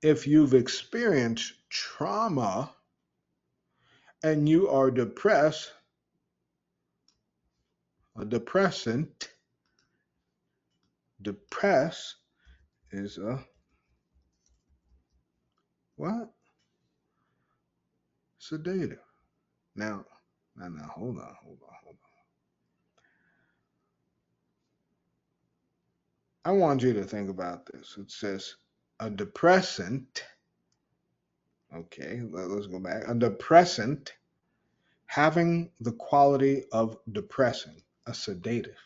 if you've experienced trauma and you are depressed, a depressant, depress is a what? Sedative. Now, hold on. I want you to think about this. It says a depressant. Okay, let's go back. A depressant having the quality of depressing, a sedative.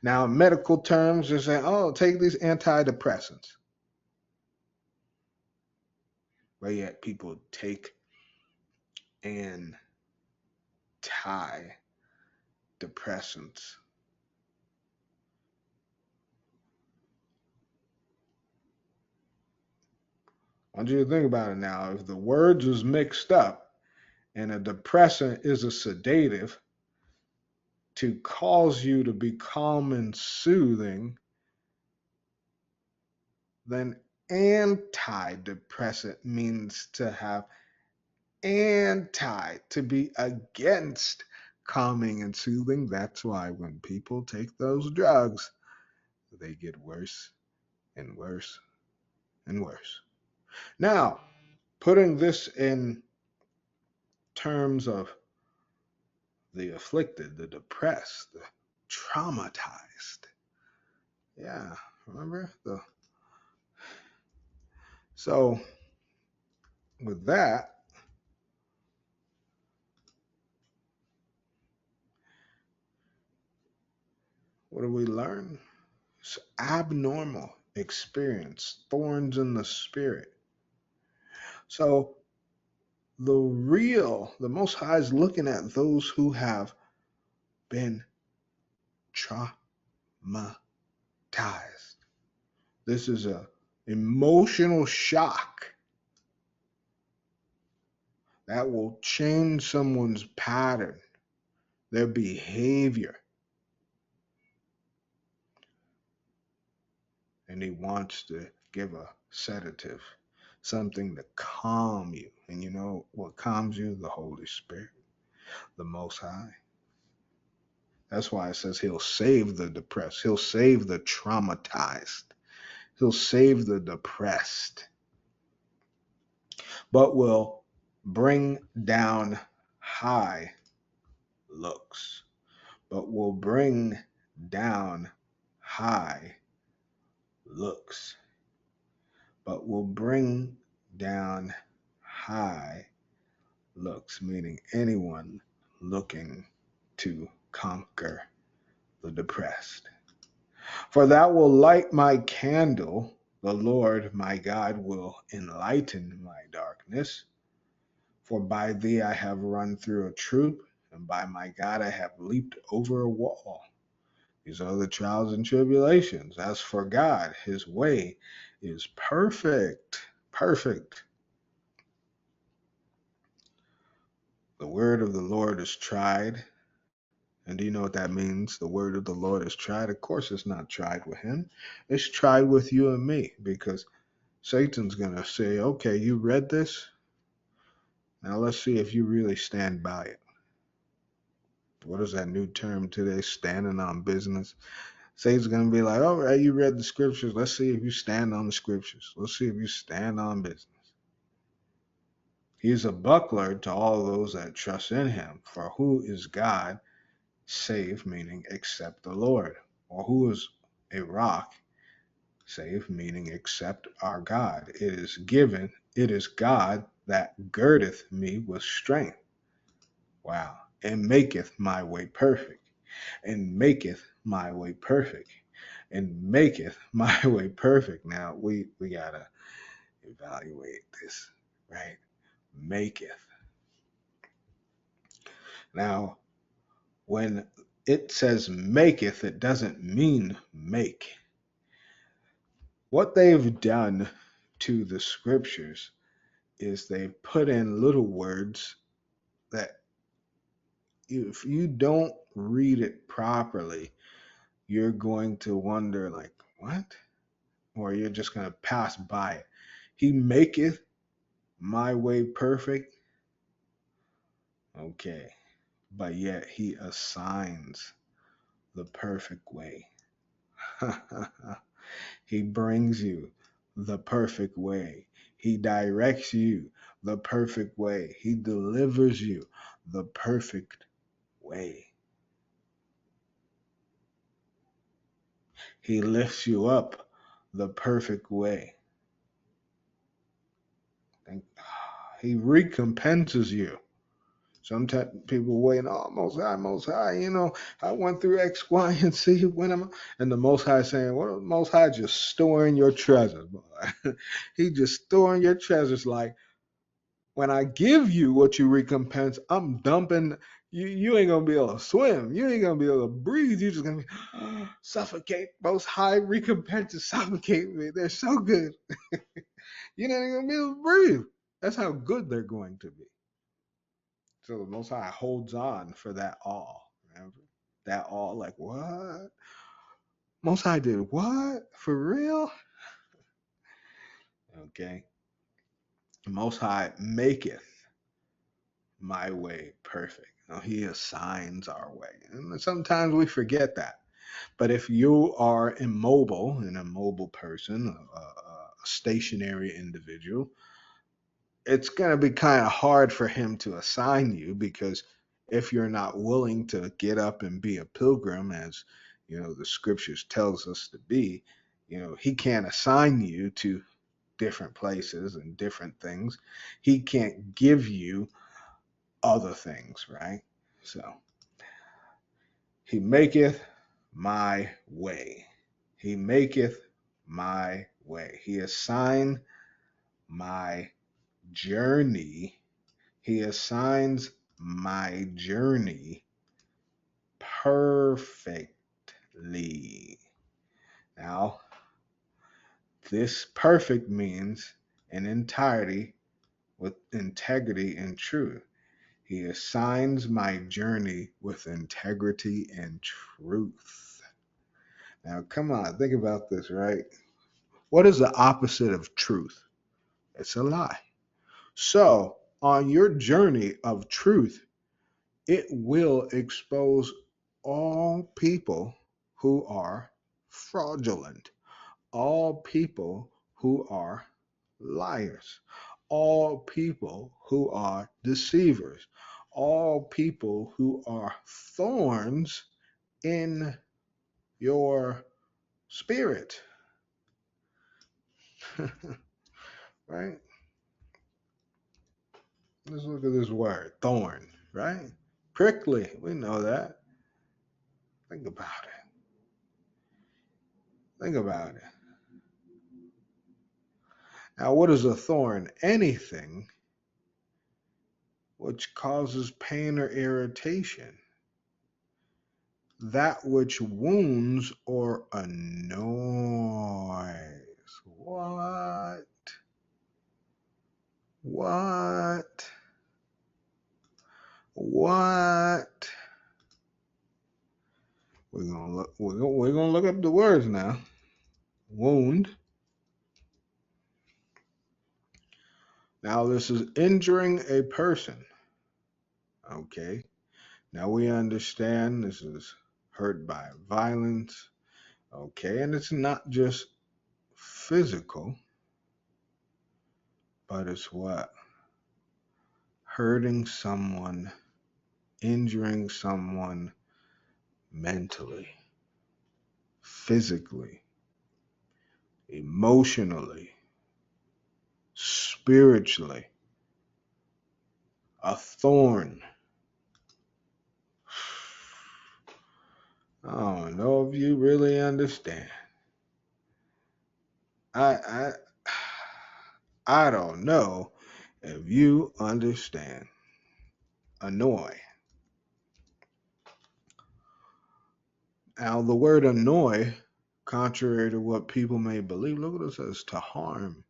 Now, in medical terms, they're saying, oh, take these antidepressants. But yet people take antidepressants. I want you to think about it now. If the words is mixed up and a depressant is a sedative to cause you to be calm and soothing, then antidepressant means to have to be against calming and soothing. That's why when people take those drugs, they get worse and worse and worse. Now, putting this in terms of the afflicted, the depressed, the traumatized. Yeah, remember? So, with that, what do we learn? It's abnormal experience, thorns in the spirit. So, the Most High is looking at those who have been traumatized. This is a emotional shock that will change someone's pattern, their behavior. And he wants to give a sedative, something to calm you. And you know what calms you? The Holy Spirit, the Most High. That's why it says he'll save the depressed, he'll save the traumatized, he'll save the depressed, but will bring down high looks, but will bring down high looks, but will bring down high looks, meaning anyone looking to conquer the depressed. For thou will light my candle, the Lord my God will enlighten my darkness. For by thee I have run through a troop, and by my God I have leaped over a wall. These are the trials and tribulations. As for God, his way is perfect. Perfect. The word of the Lord is tried. And do you know what that means? The word of the Lord is tried. Of course, it's not tried with him. It's tried with you and me, because Satan's going to say, okay, you read this. Now let's see if you really stand by it. What is that new term today? Standing on business. Satan's going to be like, all right, you read the scriptures. Let's see if you stand on the scriptures. Let's see if you stand on business. He's a buckler to all those that trust in him. For who is God save, meaning except the Lord? Or who is a rock save, meaning except our God? It is God that girdeth me with strength. Wow. And maketh my way perfect. And maketh my way perfect. And maketh my way perfect. Now we gotta evaluate this, right? Maketh. Now, when it says maketh, it doesn't mean make. What they've done to the scriptures is they've put in little words that if you don't read it properly, you're going to wonder, like, what? Or you're just going to pass by it. He maketh my way perfect. Okay. But yet he assigns the perfect way. He brings you the perfect way. He directs you the perfect way. He delivers you the perfect way. He lifts you up the perfect way. And he recompenses you. Sometimes people wait, oh, Most High, I went through X, Y, and Z. And the Most High saying, well, the Most High just storing your treasures, boy. He just storing your treasures. Like, when I give you what you recompense, I'm dumping. You ain't gonna be able to swim. You ain't gonna be able to breathe. You're just gonna be suffocate. Most High recompenses suffocate me. They're so good. You're not even gonna be able to breathe. That's how good they're going to be. So the Most High holds on for that all. Remember? That all, like, what? Most High did what? For real? Okay. Most High maketh my way perfect. He assigns our way. And sometimes we forget that. But if you are immobile, an immobile person, a stationary individual, it's going to be kind of hard for him to assign you, because if you're not willing to get up and be a pilgrim, as the scriptures tells us to be, he can't assign you to different places and different things. He can't give you other things, right? So he maketh my way. He maketh my way. He assigned my journey. He assigns my journey perfectly. Now, this perfect means in entirety, with integrity and truth. He assigns my journey with integrity and truth. Now, come on, think about this, right? What is the opposite of truth? It's a lie. So, on your journey of truth, it will expose all people who are fraudulent, all people who are liars, all people who are deceivers, all people who are thorns in your spirit. Right? Let's look at this word, thorn, right? Prickly, we know that. Think about it. Think about it. Now, what is a thorn? Anything which causes pain or irritation, that which wounds or annoys. What? What? What? We're gonna look up the words now. Wound. Now this is injuring a person. Okay. Now we understand this is hurt by violence. Okay, and it's not just physical, but it's what? Hurting someone, injuring someone mentally, physically, emotionally, spiritually. A thorn. I don't know if you really understand. I I I don't know if you understand. Annoy. Now, the word annoy, contrary to what people may believe, look what it says: to harm,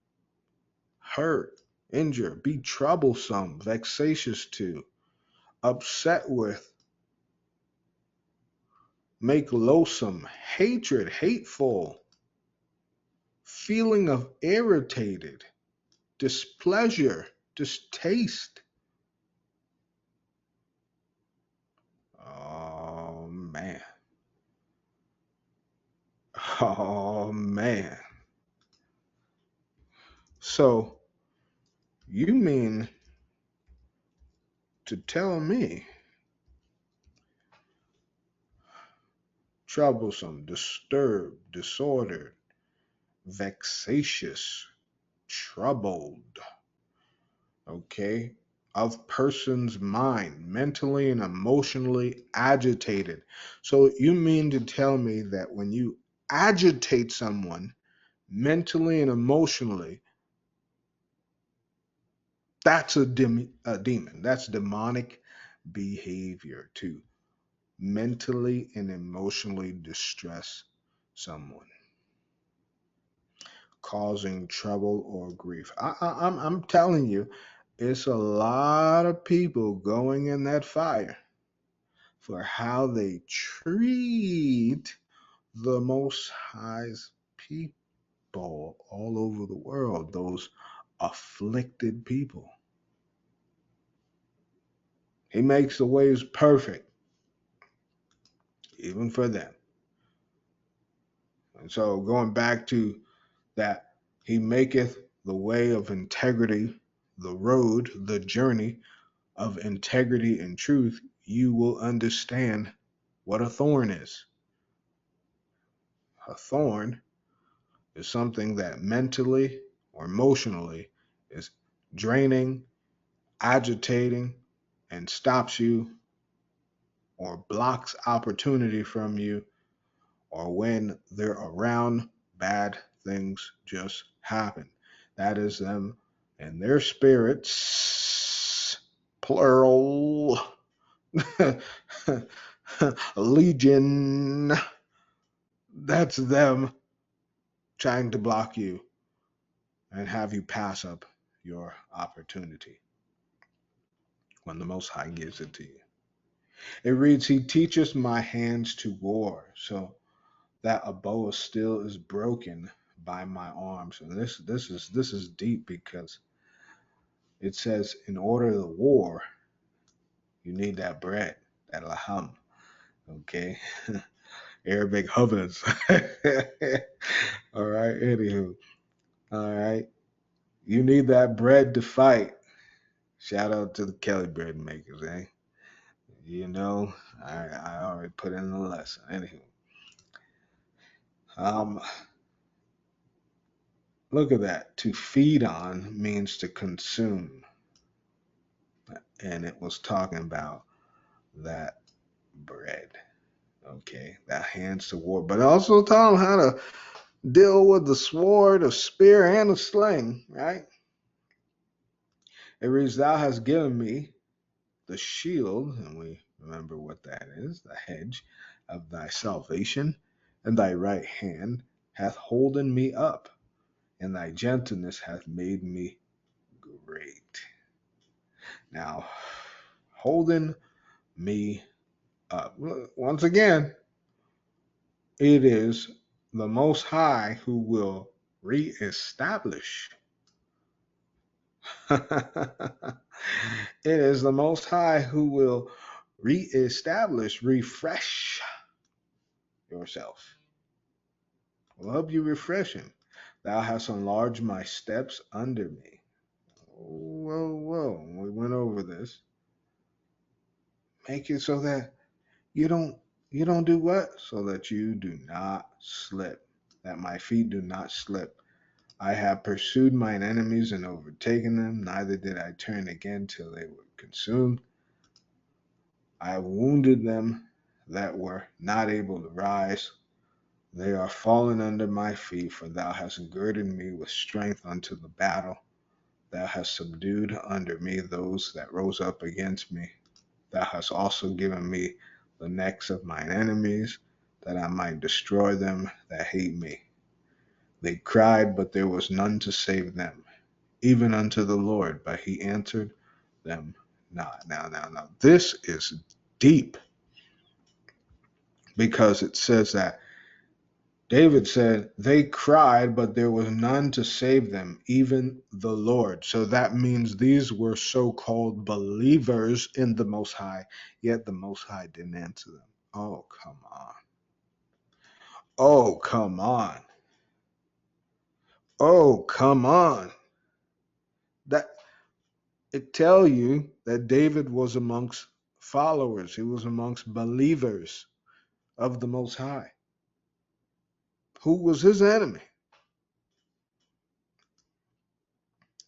hurt, injure, be troublesome, vexatious to, upset with, make loathsome, hatred, hateful, feeling of irritated, displeasure, distaste. Oh man. Oh man. So you mean to tell me troublesome, disturbed, disordered, vexatious, troubled, okay, of person's mind, mentally and emotionally agitated. So you mean to tell me that when you agitate someone mentally and emotionally, that's a demon. That's demonic behavior to mentally and emotionally distress someone, causing trouble or grief. I'm telling you, it's a lot of people going in that fire for how they treat the Most High's people all over the world, those afflicted people. He makes the ways perfect, even for them. And so, going back to that, He maketh the way of integrity, the road, the journey of integrity and truth, you will understand what a thorn is. A thorn is something that mentally or emotionally is draining, agitating, and stops you or blocks opportunity from you, or when they're around, bad things just happen. That is them and their spirits, plural, legion. That's them trying to block you and have you pass up your opportunity when the Most High gives it to you. It reads, He teaches my hands to war. So that a bow of steel is broken by my arms. And this is deep, because it says in order to war, you need that bread, that laham. Okay. Arabic hovers. All right. Anywho. All right. You need that bread to fight. Shout out to the Kelly bread makers, eh? You know, I already put in the lesson. Anywho. Um, Look at that. To feed on means to consume. And it was talking about that bread. Okay, that hands to war. But also taught them how to deal with the sword, a spear, and a sling, right? It reads, Thou hast given me the shield, and we remember what that is, the hedge of thy salvation, and thy right hand hath holden me up, and thy gentleness hath made me great. Now, holding me up. Once again, it is the Most High who will reestablish. It is the Most High who will reestablish, refresh yourself. Will help you refresh him. Thou hast enlarged my steps under me. Whoa, whoa. We went over this. Make it so that you don't do what? So that you do not slip. That my feet do not slip. I have pursued mine enemies and overtaken them, neither did I turn again till they were consumed. I have wounded them that were not able to rise. They are fallen under my feet, for thou hast girded me with strength unto the battle. Thou hast subdued under me those that rose up against me. Thou hast also given me the necks of mine enemies. that I might destroy them that hate me. They cried, but there was none to save them, even unto the Lord, but he answered them not. Now. This is deep because it says that David said, they cried, but there was none to save them, even the Lord. So that means these were so called believers in the Most High, yet the Most High didn't answer them. Oh, come on. Oh, come on. Oh, come on. That it tell you that David was amongst followers, he was amongst believers of the Most High. Who was his enemy?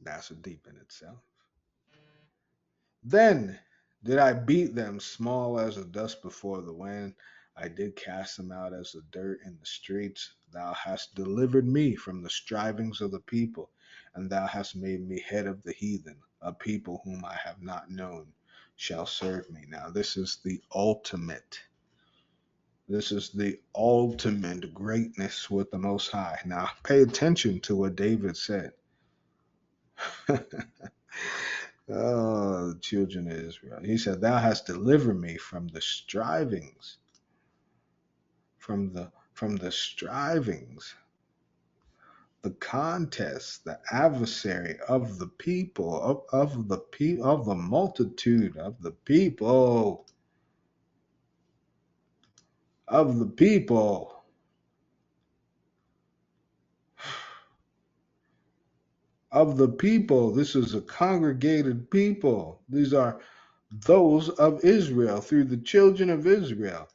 That's a deep in itself. Then did I beat them small as the dust before the wind. I did cast them out as the dirt in the streets. Thou hast delivered me from the strivings of the people, and thou hast made me head of the heathen. A people whom I have not known shall serve me. Now, this is the ultimate. This is the ultimate greatness with the Most High. Now, pay attention to what David said. Oh, the children of Israel. He said, Thou hast delivered me from the strivings, from the strivings, the contest, the adversary of the people, of the multitude of the people, of the people. Of the people. This is a congregated people. These are those of Israel, through the children of Israel.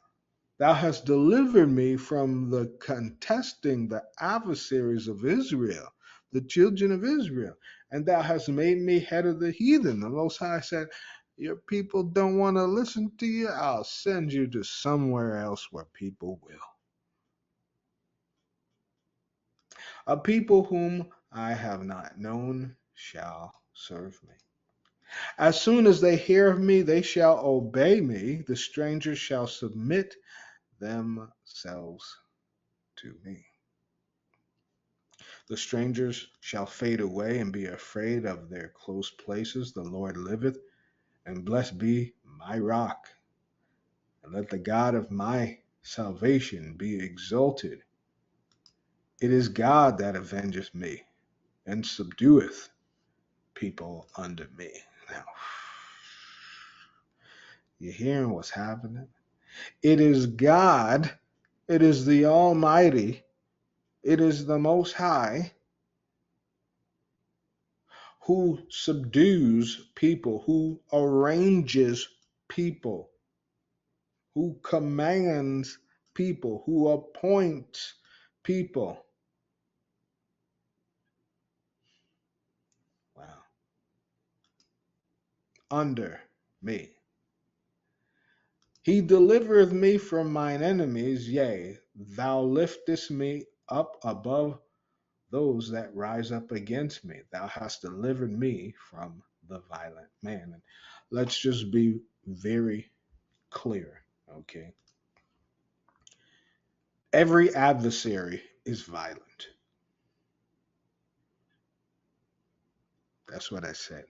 Thou hast delivered me from the contesting, the adversaries of Israel, the children of Israel, and thou hast made me head of the heathen. The Most High said, your people don't want to listen to you. I'll send you to somewhere else where people will. A people whom I have not known shall serve me. As soon as they hear of me, they shall obey me. The strangers shall submit themselves to me. The strangers shall fade away and be afraid of their close places. The Lord liveth, and blessed be my rock. And let the God of my salvation be exalted. It is God that avengeth me, and subdueth people under me. Now, you hearing what's happening? It is God, it is the Almighty, it is the Most High who subdues people, who arranges people, who commands people, who appoints people. Wow. Under me. He delivereth me from mine enemies, yea, thou liftest me up above those that rise up against me. Thou hast delivered me from the violent man. And let's just be very clear, okay? Every adversary is violent. That's what I said.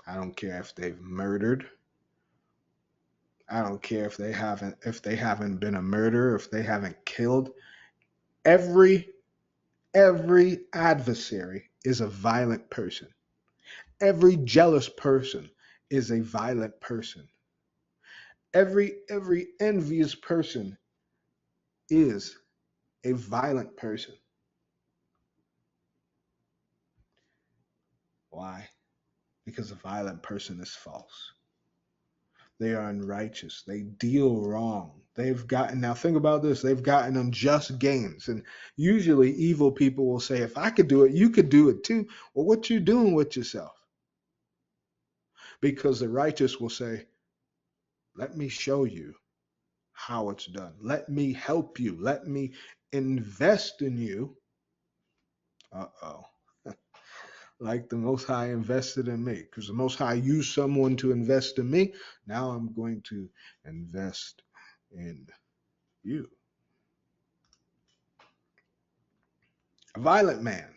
I don't care if they've murdered. I don't care if they haven't been a murderer, if they haven't killed. Every adversary is a violent person. Every jealous person is a violent person. Every envious person is a violent person. Why? Because a violent person is false. They are unrighteous. They deal wrong. Now think about this, they've gotten unjust gains. And usually evil people will say, if I could do it, you could do it too. Well, what you doing with yourself? Because the righteous will say, let me show you how it's done. Let me help you. Let me invest in you. Uh-oh. Like the Most High invested in me, because the Most High used someone to invest in me. Now I'm going to invest in you. A violent man.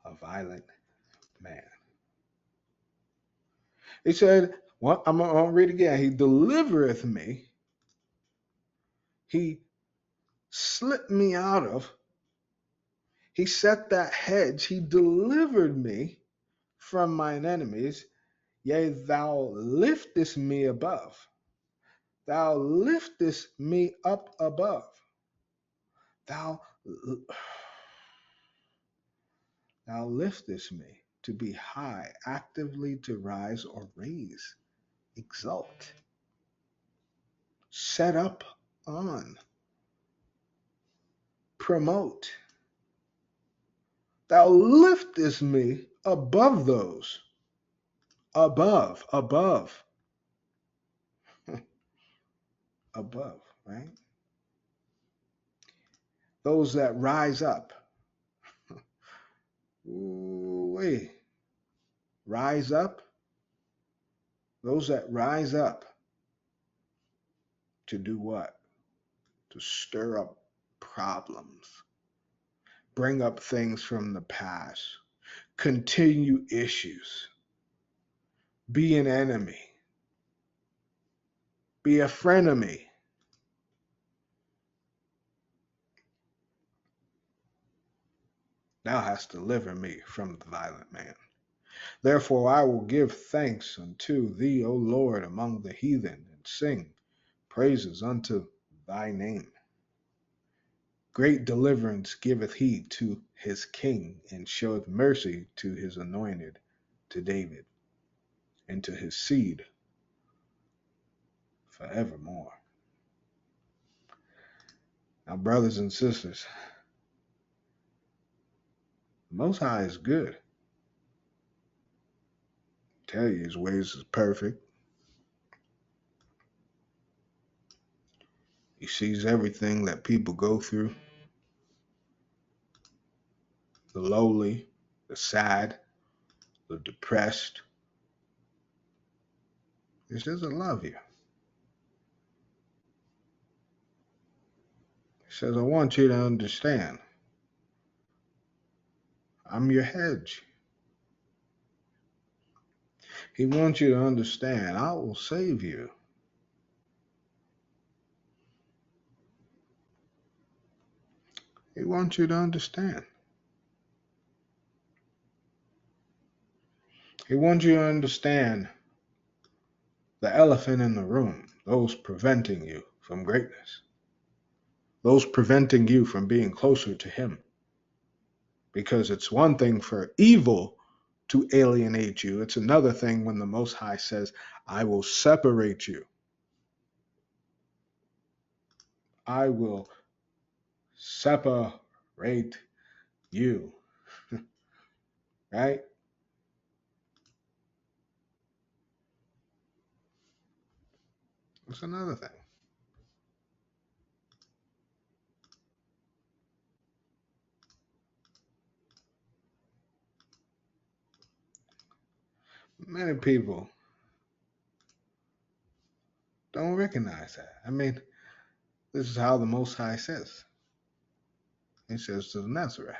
A violent man. He said, well, I'm going to read again. He delivereth me. He slipped me out of. He set that hedge. He delivered me from mine enemies. Yea, thou liftest me above. Thou liftest me up above. Thou, thou liftest me to be high, actively to rise or raise, exalt, set up on, promote. Thou liftest me above those. Above, above, right? Those that rise up. Ooh, wait. Rise up. Those that rise up to do what? To stir up problems, bring up things from the past, continue issues, be an enemy, be a frenemy. Thou hast delivered me from the violent man. Therefore I will give thanks unto thee, O Lord, among the heathen, and sing praises unto thy name. Great deliverance giveth he to his king, and showeth mercy to his anointed, to David, and to his seed forevermore. Now, brothers and sisters, the Most High is good. I tell you, his ways is perfect. He sees everything that people go through, the lowly, the sad, the depressed. He doesn't love you. He says, I want you to understand, I'm your hedge. He wants you to understand, I will save you. He wants you to understand. He wants you to understand the elephant in the room, those preventing you from greatness, those preventing you from being closer to him. Because it's one thing for evil to alienate you. It's another thing when the Most High says, I will separate you. I will separate you. Right? It's another thing. Many people don't recognize that. I mean, this is how the Most High says. He says to the Nazarites,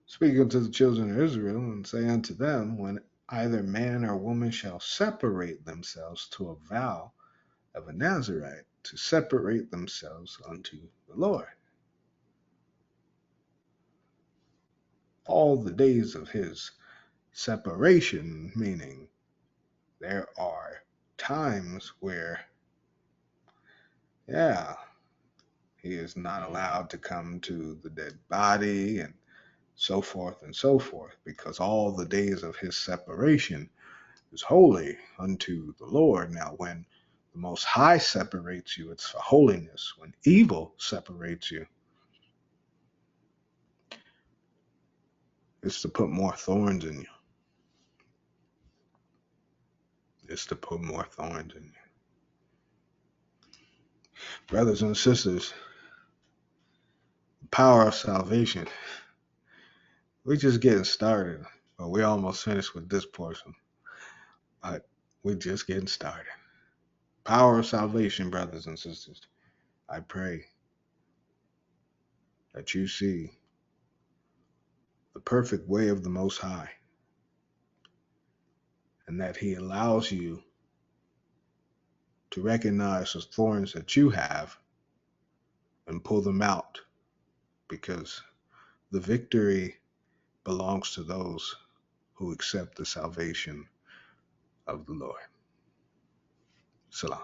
speaking to the children of Israel, and say unto them, when either man or woman shall separate themselves to a vow of a Nazarite, to separate themselves unto the Lord. All the days of his separation, meaning there are times where, yeah, he is not allowed to come to the dead body and so forth and so forth, because all the days of his separation is holy unto the Lord. Now, when the Most High separates you, it's for holiness. When evil separates you, it's to put more thorns in you. It's to put more thorns in you. Brothers and sisters, the power of salvation. We're just getting started, but we almost finished with this portion. But we're just getting started. Power of salvation, brothers and sisters. I pray that you see the perfect way of the Most High and that He allows you to recognize the thorns that you have and pull them out because the victory belongs to those who accept the salvation of the Lord. Salam.